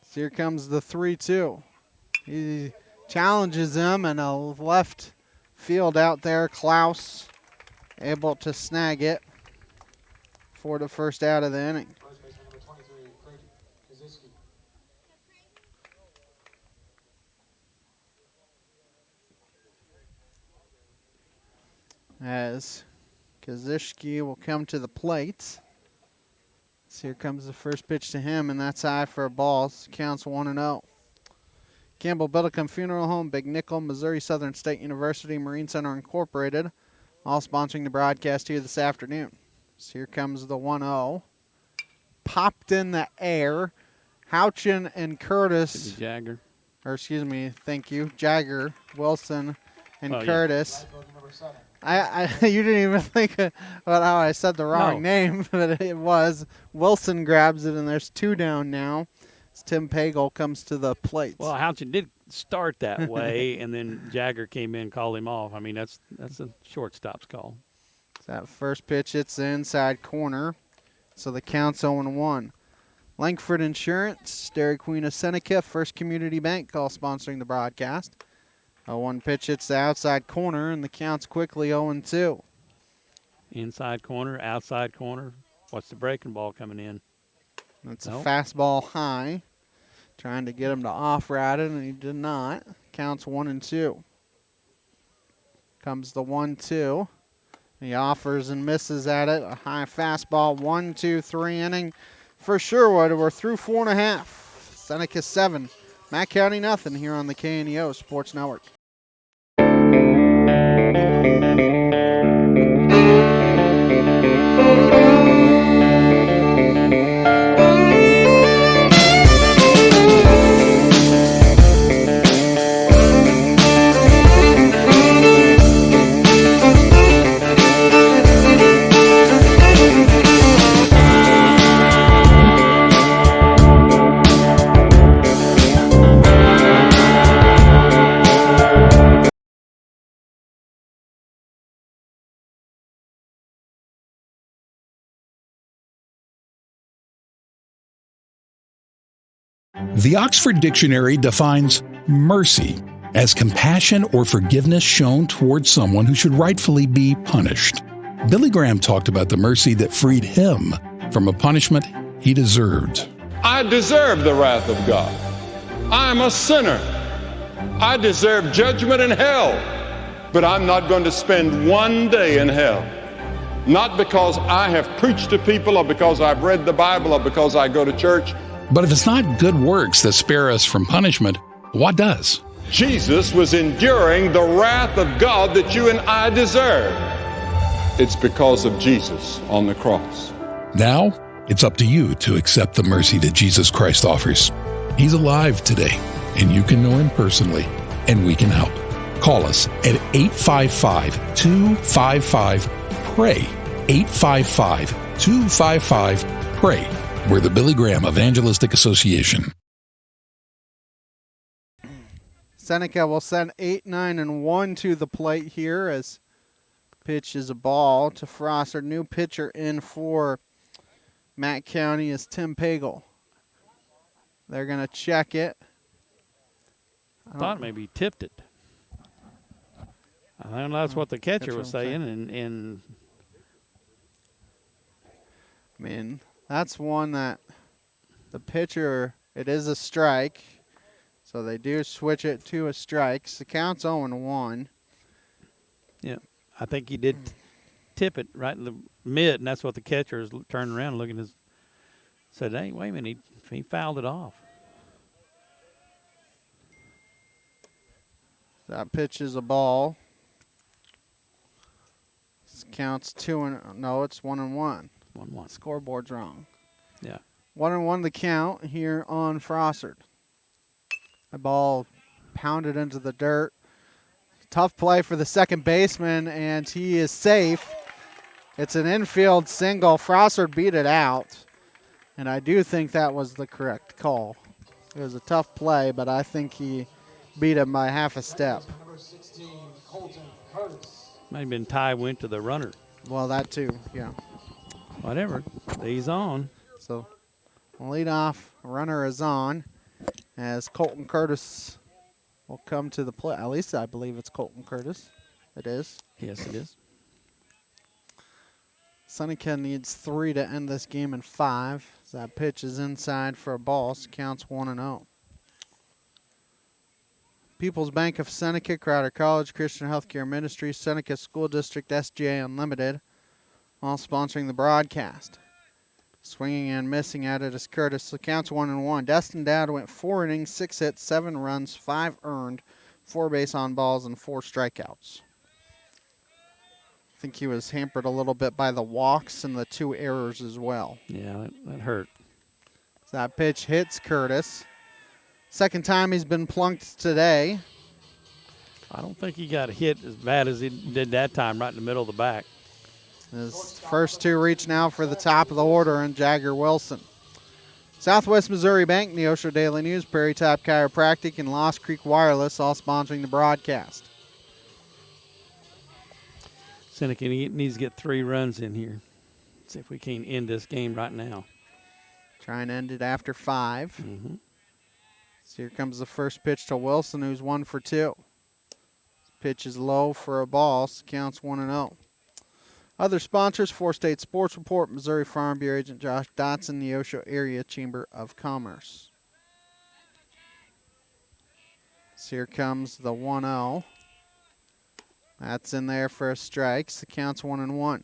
So here comes the 3-2. He challenges him, and a left field out there. Klaus able to snag it for the first out of the inning. As Kazishki will come to the plate. So here comes the first pitch to him, and that's high for a ball. So counts 1-0. Campbell Biddlecombe Funeral Home, Big Nickel, Missouri Southern State University, Marine Center Incorporated, all sponsoring the broadcast here this afternoon. So here comes the 1-0. Popped in the air. Houchin and Curtis. Jagger. Or excuse me, thank you. Jagger, Wilson, and Curtis. Yeah. You didn't even think about how I said the wrong name, but it was. Wilson grabs it, and there's 2 down now. As Tim Pagel comes to the plate. Well, Houchin did start that way, and then Jagger came in, called him off. I mean, that's a shortstop's call. That first pitch, it's the inside corner, so the count's 0-1. Langford Insurance, Dairy Queen of Seneca, First Community Bank, all sponsoring the broadcast. 0-1 pitch, it's the outside corner, and the count's quickly 0-2. Inside corner, outside corner. What's the breaking ball coming in? That's a fastball high. Trying to get him to off-route it, and he did not. Counts 1-2. Comes the 1-2. He offers and misses at it. A high fastball, 1-2-3 inning for Sherwood. We're through 4.5. Seneca 7, Matt County nothing here on the KNEO Sports Network. The Oxford Dictionary defines mercy as compassion or forgiveness shown towards someone who should rightfully be punished. Billy Graham talked about the mercy that freed him from a punishment he deserved. I deserve the wrath of God. I'm a sinner. I deserve judgment in hell, but I'm not going to spend one day in hell. Not because I have preached to people or because I've read the Bible or because I go to church. But if it's not good works that spare us from punishment, what does? Jesus was enduring the wrath of God that you and I deserve. It's because of Jesus on the cross. Now, it's up to you to accept the mercy that Jesus Christ offers. He's alive today, and you can know him personally, and we can help. Call us at 855-255-PRAY. 855-255-PRAY. We're the Billy Graham Evangelistic Association. Seneca will send 8, 9, and 1 to the plate here as pitch is a ball to Frosser. New pitcher in for Matt County is Tim Pagel. They're going to check it. I thought maybe he tipped it. I think that's what the catcher was saying. And I mean, that's one that the pitcher, it is a strike. So they do switch it to a strike. The count's 0-1. Yeah, I think he did tip it right in the mid, and that's what the catcher is turning around looking at. Said, hey, wait a minute, he fouled it off. That pitch is a ball. This counts 2-1. No, it's 1-1. 1-1. Scoreboard's wrong. Yeah. 1-1 the count here on Frossard. The ball pounded into the dirt. Tough play for the second baseman, and he is safe. It's an infield single. Frossard beat it out, and I do think that was the correct call. It was a tough play, but I think he beat him by half a step. Number 16, Colton Curtis. Might have been Ty went to the runner. Well, that too, yeah. Whatever. He's on. So, leadoff runner is on as Colton Curtis will come to the plate. At least I believe it's Colton Curtis. It is. Yes, it is. Seneca needs 3 to end this game in 5. That pitch is inside for a ball. So counts 1-0. People's Bank of Seneca, Crowder College, Christian Healthcare Ministries, Seneca School District, SGA Unlimited, all sponsoring the broadcast. Swinging and missing at it is Curtis. So counts 1-1. Destin Dowd went 4 innings, 6 hits, 7 runs, 5 earned, 4 base on balls, and 4 strikeouts. I think he was hampered a little bit by the walks and the 2 errors as well. Yeah, that hurt. So that pitch hits Curtis. Second time he's been plunked today. I don't think he got hit as bad as he did that time, right in the middle of the back. His first 2 reach now for the top of the order, and Jagger Wilson. Southwest Missouri Bank, Neosho Daily News, Prairie Top Chiropractic, and Lost Creek Wireless all sponsoring the broadcast. Seneca needs to get 3 runs in here. See if we can end this game right now. Try and end it after 5. Mm-hmm. So here comes the first pitch to Wilson, who's 1 for 2. Pitch is low for a ball, so counts 1-0. Other sponsors, 4-State Sports Report, Missouri Farm Bureau Agent Josh Dotson, Neosho Area Chamber of Commerce. So here comes the 1-0. That's in there for a strike. So counts 1-1.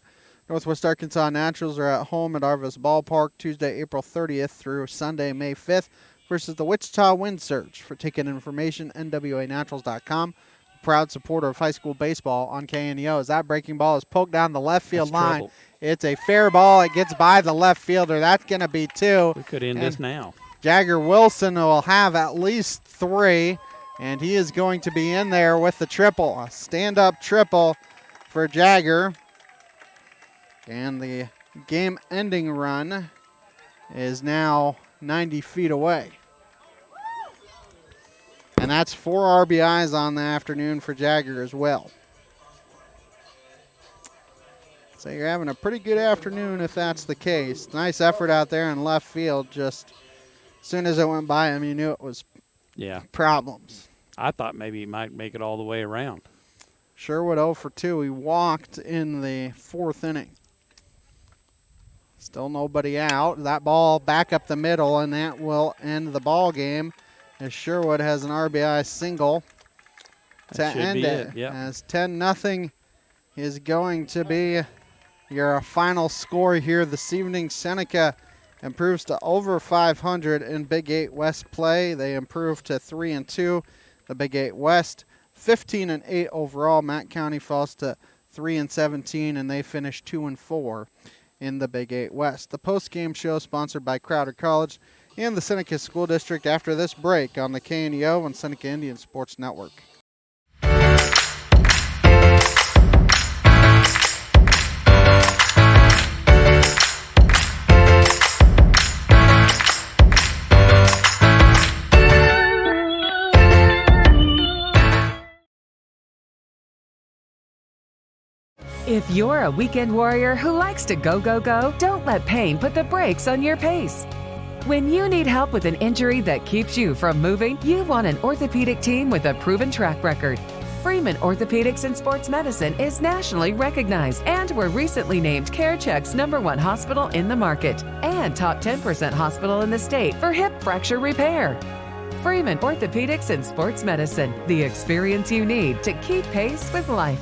Northwest Arkansas Naturals are at home at Arvis Ballpark Tuesday, April 30th through Sunday, May 5th versus the Wichita Wind Surge. For ticket information, nwanaturals.com. Proud supporter of high school baseball on KNEO. As that breaking ball is poked down the left field line. It's a fair ball. It gets by the left fielder. That's going to be 2. We could end this now. Jagger Wilson will have at least 3, and he is going to be in there with the triple. A stand-up triple for Jagger. And the game-ending run is now 90 feet away. And that's 4 RBIs on the afternoon for Jagger as well. So you're having a pretty good afternoon if that's the case. Nice effort out there in left field. Just as soon as it went by him, you knew it was problems. I thought maybe he might make it all the way around. Sherwood 0 for 2. He walked in the 4th inning. Still nobody out. That ball back up the middle, and that will end the ball game as Sherwood has an RBI single to end it. Yep. As 10-0 is going to be your final score here this evening. Seneca improves to over 500 in Big 8 West play. They improve to 3-2. The Big 8 West, 15-8 overall. Matt County falls to 3-17, and they finish 2-4 in the Big 8 West. The post-game show sponsored by Crowder College and the Seneca School District after this break on the KNEO and Seneca Indian Sports Network. If you're a weekend warrior who likes to go, go, go, don't let pain put the brakes on your pace. When you need help with an injury that keeps you from moving, you want an orthopedic team with a proven track record. Freeman Orthopedics and Sports Medicine is nationally recognized and were recently named CareCheck's #1 hospital in the market and top 10% hospital in the state for hip fracture repair. Freeman Orthopedics and Sports Medicine, the experience you need to keep pace with life.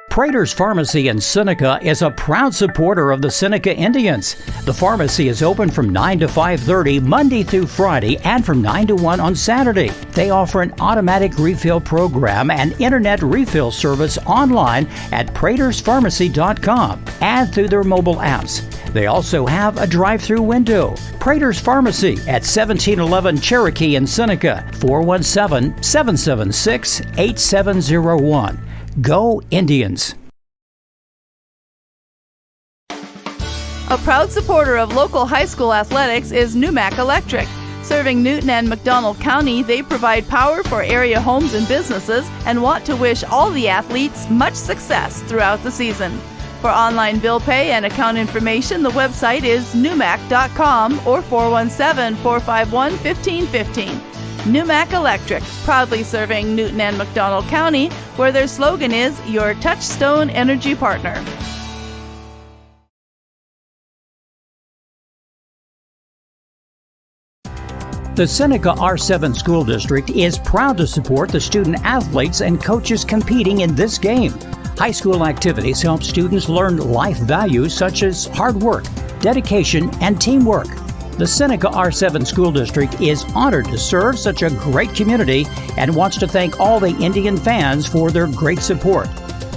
Prater's Pharmacy in Seneca is a proud supporter of the Seneca Indians. The pharmacy is open from 9 to 5:30 Monday through Friday and from 9 to 1 on Saturday. They offer an automatic refill program and internet refill service online at praterspharmacy.com and through their mobile apps. They also have a drive-through window. Prater's Pharmacy at 1711 Cherokee in Seneca, 417-776-8701. Go Indians! A proud supporter of local high school athletics is Numac Electric. Serving Newton and McDonald County, they provide power for area homes and businesses and want to wish all the athletes much success throughout the season. For online bill pay and account information, the website is numac.com or 417-451-1515. Numac Electric, proudly serving Newton and McDonald County, where their slogan is your touchstone energy partner. The Seneca R7 School District is proud to support the student athletes and coaches competing in this game. High school activities help students learn life values such as hard work, dedication, and teamwork. The Seneca R7 School District is honored to serve such a great community and wants to thank all the Indian fans for their great support.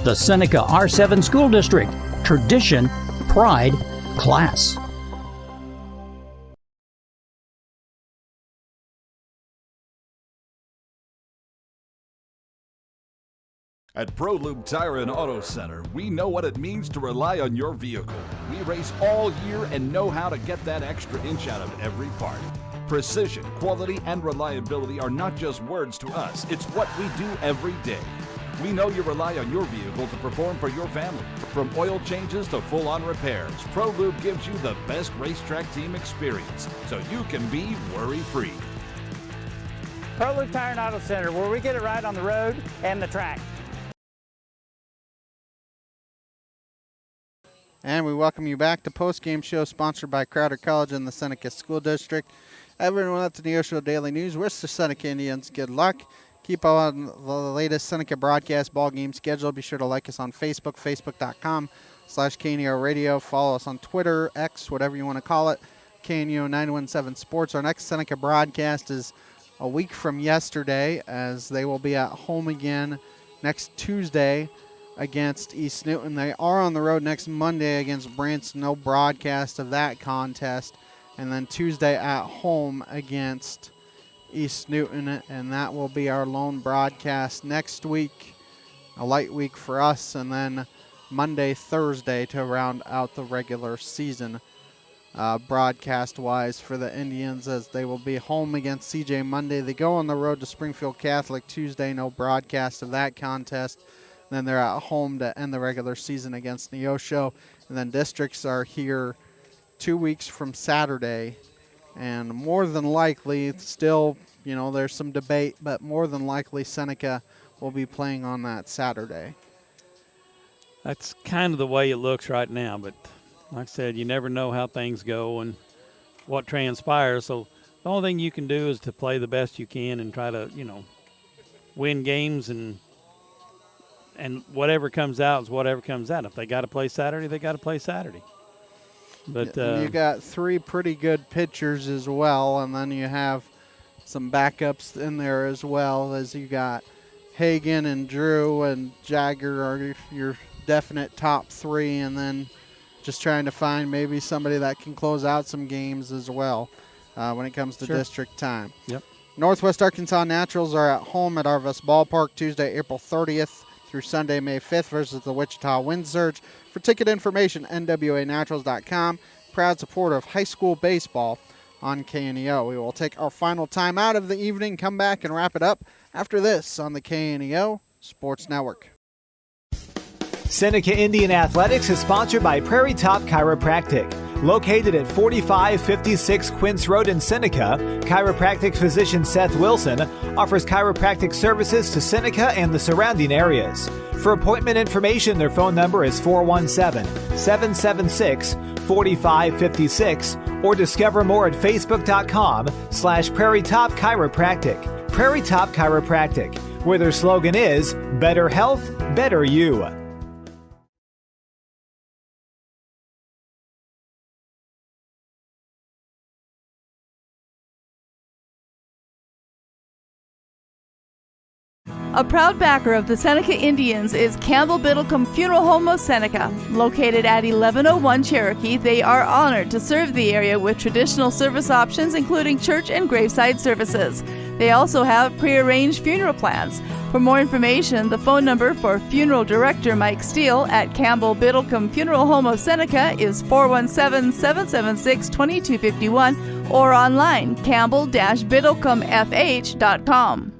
The Seneca R7 School District, tradition, pride, class. At ProLube Tire and Auto Center, we know what it means to rely on your vehicle. We race all year and know how to get that extra inch out of every part. Precision, quality, and reliability are not just words to us. It's what we do every day. We know you rely on your vehicle to perform for your family. From oil changes to full-on repairs, ProLube gives you the best racetrack team experience, so you can be worry-free. ProLube Tire and Auto Center, where we get it right on the road and the track. And we welcome you back to Post-Game Show sponsored by Crowder College and the Seneca School District. Everyone at the Neosho Daily News, wish the Seneca Indians good luck. Keep on the latest Seneca broadcast ball game schedule. Be sure to like us on Facebook, facebook.com/KNEO Radio. Follow us on Twitter, X, whatever you want to call it, KNEO 917 Sports. Our next Seneca broadcast is a week from yesterday, as they will be at home again next Tuesday against East Newton. They are on the road next Monday against Branson. No broadcast of that contest. And then Tuesday at home against East Newton. And that will be our lone broadcast next week. A light week for us. And then Monday, Thursday to round out the regular season broadcast-wise for the Indians, as they will be home against CJ Monday. They go on the road to Springfield Catholic Tuesday. No broadcast of that contest. Then they're at home to end the regular season against Neosho. And then districts are here 2 weeks from Saturday. And more than likely, still, there's some debate, but more than likely Seneca will be playing on that Saturday. That's kind of the way it looks right now. But like I said, you never know how things go. And what transpires. So the only thing you can do is to play the best you can and try to, win games, and whatever comes out is whatever comes out. If they got to play Saturday, they got to play Saturday. But you got 3 pretty good pitchers as well, and then you have some backups in there as well, as you got Hagan and Drew and Jagger are your definite top 3, and then just trying to find maybe somebody that can close out some games as well when it comes to district time. Yep. Northwest Arkansas Naturals are at home at Arvest Ballpark Tuesday, April 30th through Sunday, May 5th versus the Wichita Wind Surge. For ticket information, nwanaturals.com. Proud supporter of high school baseball on KNEO. We will take our final time out of the evening, come back and wrap it up after this on the KNEO Sports Network. Seneca Indian Athletics is sponsored by Prairie Top Chiropractic. Located at 4556 Quince Road in Seneca, chiropractic physician Seth Wilson offers chiropractic services to Seneca and the surrounding areas. For appointment information, their phone number is 417-776-4556 or discover more at facebook.com/Prairie Top Chiropractic. Prairie Top Chiropractic, where their slogan is Better Health, Better You. A proud backer of the Seneca Indians is Campbell Biddlecombe Funeral Home of Seneca. Located at 1101 Cherokee, they are honored to serve the area with traditional service options, including church and graveside services. They also have prearranged funeral plans. For more information, the phone number for Funeral Director Mike Steele at Campbell Biddlecombe Funeral Home of Seneca is 417-776-2251 or online campbell-biddlecomefh.com.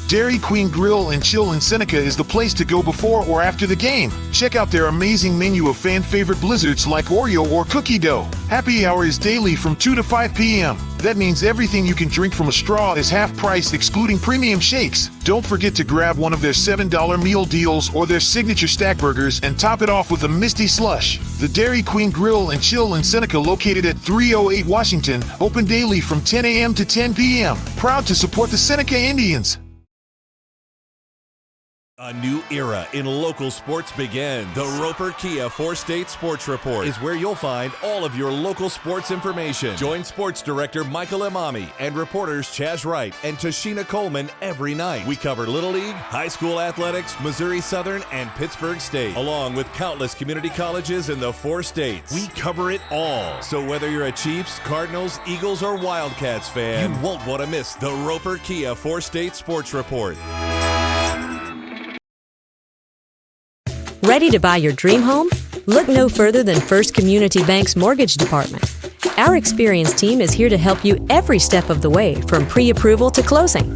Dairy Queen Grill and Chill in Seneca is the place to go before or after the game. Check out their amazing menu of fan-favorite blizzards like Oreo or cookie dough. Happy hour is daily from 2 to 5 p.m. That means everything you can drink from a straw is half price, excluding premium shakes. Don't forget to grab one of their $7 meal deals or their signature stack burgers and top it off with a Misty Slush. The Dairy Queen Grill and Chill in Seneca, located at 308 Washington, open daily from 10 a.m. to 10 p.m. Proud to support the Seneca Indians. A new era in local sports begins. The Roper Kia 4-State Sports Report is where you'll find all of your local sports information. Join Sports Director Michael Imami and reporters Chaz Wright and Tashina Coleman every night. We cover Little League, high school athletics, Missouri Southern, and Pittsburgh State, along with countless community colleges in the 4 states. We cover it all. So whether you're a Chiefs, Cardinals, Eagles, or Wildcats fan, you won't want to miss the Roper Kia 4-State Sports Report. Ready to buy your dream home? Look no further than First Community Bank's Mortgage Department. Our experienced team is here to help you every step of the way, from pre-approval to closing.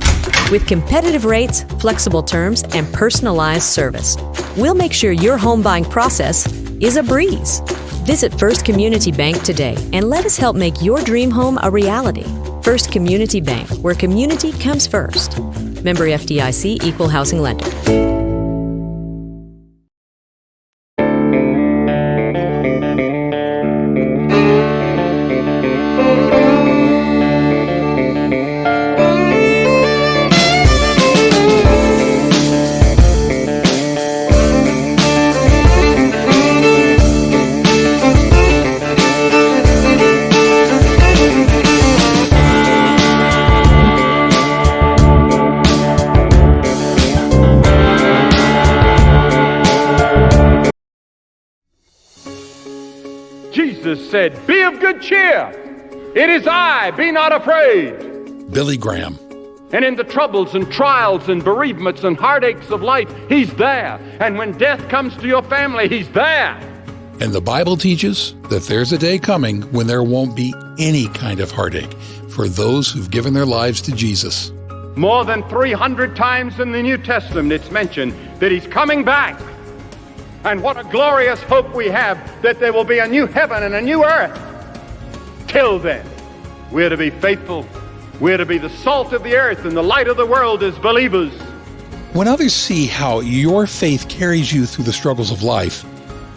With competitive rates, flexible terms, and personalized service, we'll make sure your home buying process is a breeze. Visit First Community Bank today and let us help make your dream home a reality. First Community Bank, where community comes first. Member FDIC, Equal Housing Lender. Jesus said, "Be of good cheer. It is I, be not afraid." Billy Graham. And in the troubles and trials and bereavements and heartaches of life, He's there. And when death comes to your family, He's there. And the Bible teaches that there's a day coming when there won't be any kind of heartache for those who've given their lives to Jesus. More than 300 times in the New Testament it's mentioned that He's coming back. And what a glorious hope we have that there will be a new heaven and a new earth. Till then, we're to be faithful. We're to be the salt of the earth and the light of the world as believers. When others see how your faith carries you through the struggles of life,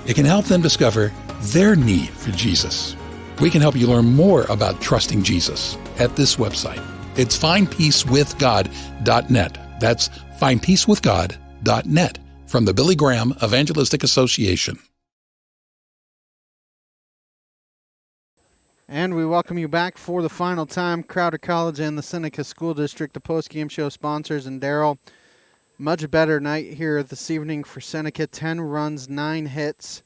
it can help them discover their need for Jesus. We can help you learn more about trusting Jesus at this website. It's findpeacewithgod.net. That's findpeacewithgod.net from the Billy Graham Evangelistic Association. And we welcome you back for the final time. Crowder College and the Seneca School District, the post-game show sponsors. And Darrell, much better night here this evening for Seneca. 10 runs, 9 hits,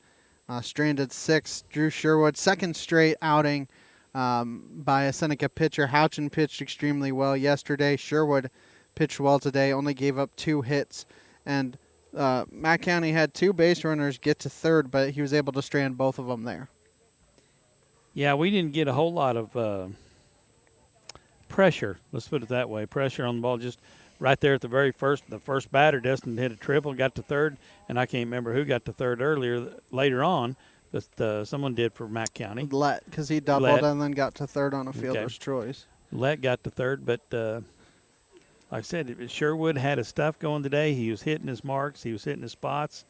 stranded 6. Drew Sherwood, second straight outing by a Seneca pitcher. Houchin pitched extremely well yesterday. Sherwood pitched well today, only gave up 2 hits. And Matt County had 2 base runners get to third, but he was able to strand both of them there. Yeah, we didn't get a whole lot of pressure. Let's put it that way. Pressure on the ball, just right there at the first batter. Destin hit a triple, got to third, and I can't remember who got to third later on, but someone did for Mack County. Lett, because he doubled and then got to third on a fielder's choice. Lett got to third, but like I said, Sherwood had his stuff going today. He was hitting his marks, he was hitting his spots,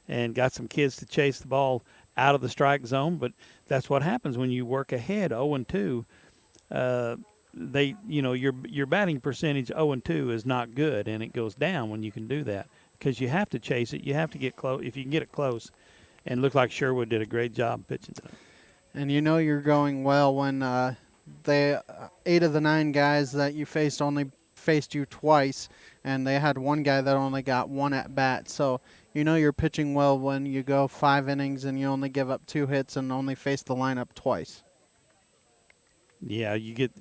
and got some kids to chase the ball out of the strike zone. But that's what happens when you work ahead 0-2. Your batting percentage 0-2 is not good, and it goes down when you can do that because you have to chase it. You have to get close. If you can get it close, and it looked like Sherwood did a great job pitching tonight. And you know you're going well when 8 of the 9 guys that you faced only faced you twice, and they had one guy that only got 1 at bat. So you know you're pitching well when you go 5 innings and you only give up 2 hits and only face the lineup twice. Yeah, you get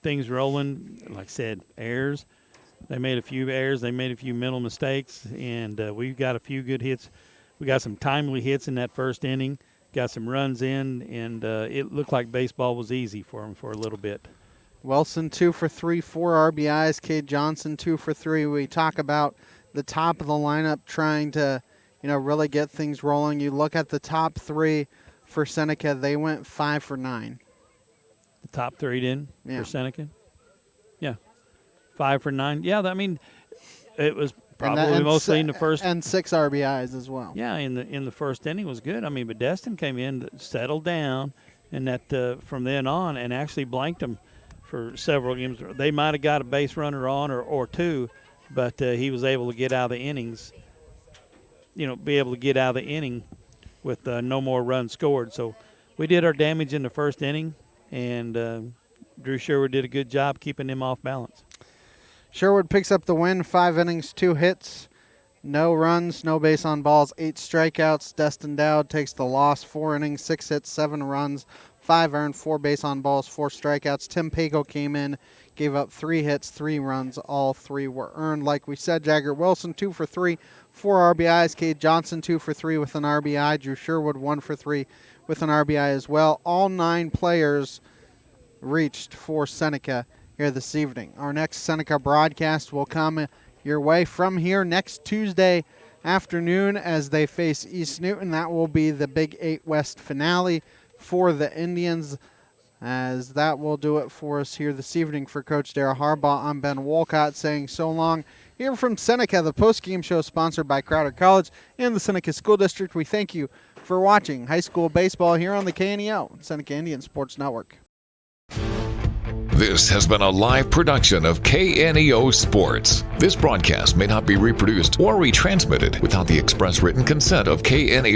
things rolling. Like I said, errors. They made a few errors. They made a few mental mistakes, and we've got a few good hits. We got some timely hits in that first inning. Got some runs in, and it looked like baseball was easy for them for a little bit. Wilson 2 for 3, 4 RBIs. Cade Johnson 2 for 3. We talk about the top of the lineup trying to, really get things rolling. You look at the top 3 for Seneca; they went 5 for 9. The top 3 did for Seneca. Yeah, 5 for 9. Yeah, it was probably mostly in the first, and 6 RBIs as well. Yeah, in the first inning was good. But Destin came in, settled down, and that from then on, and actually blanked them for several games. They might have got a base runner on or 2, but he was able to get out of the innings. Be able to get out of the inning with no more runs scored. So we did our damage in the first inning, and Drew Sherwood did a good job keeping him off balance. Sherwood picks up the win, 5 innings, 2 hits, no runs, no base on balls, 8 strikeouts. Destin Dowd takes the loss, 4 innings, 6 hits, 7 runs, 5 earned, 4 base on balls, 4 strikeouts. Tim Pago came in, gave up 3 hits, 3 runs, all 3 were earned. Like we said, Jagger Wilson 2 for 3, 4 RBIs. Cade Johnson 2 for 3 with an RBI. Drew Sherwood 1 for 3 with an RBI as well. All 9 players reached for Seneca here this evening. Our next Seneca broadcast will come your way from here next Tuesday afternoon as they face East Newton. That will be the Big 8 West finale for the Indians, as that will do it for us here this evening. For Coach Darrell Harbaugh, I'm Ben Wolcott saying so long. Here from Seneca, the post-game show sponsored by Crowder College and the Seneca School District. We thank you for watching high school baseball here on the KNEO, Seneca Indian Sports Network. This has been a live production of KNEO Sports. This broadcast may not be reproduced or retransmitted without the express written consent of KNEO.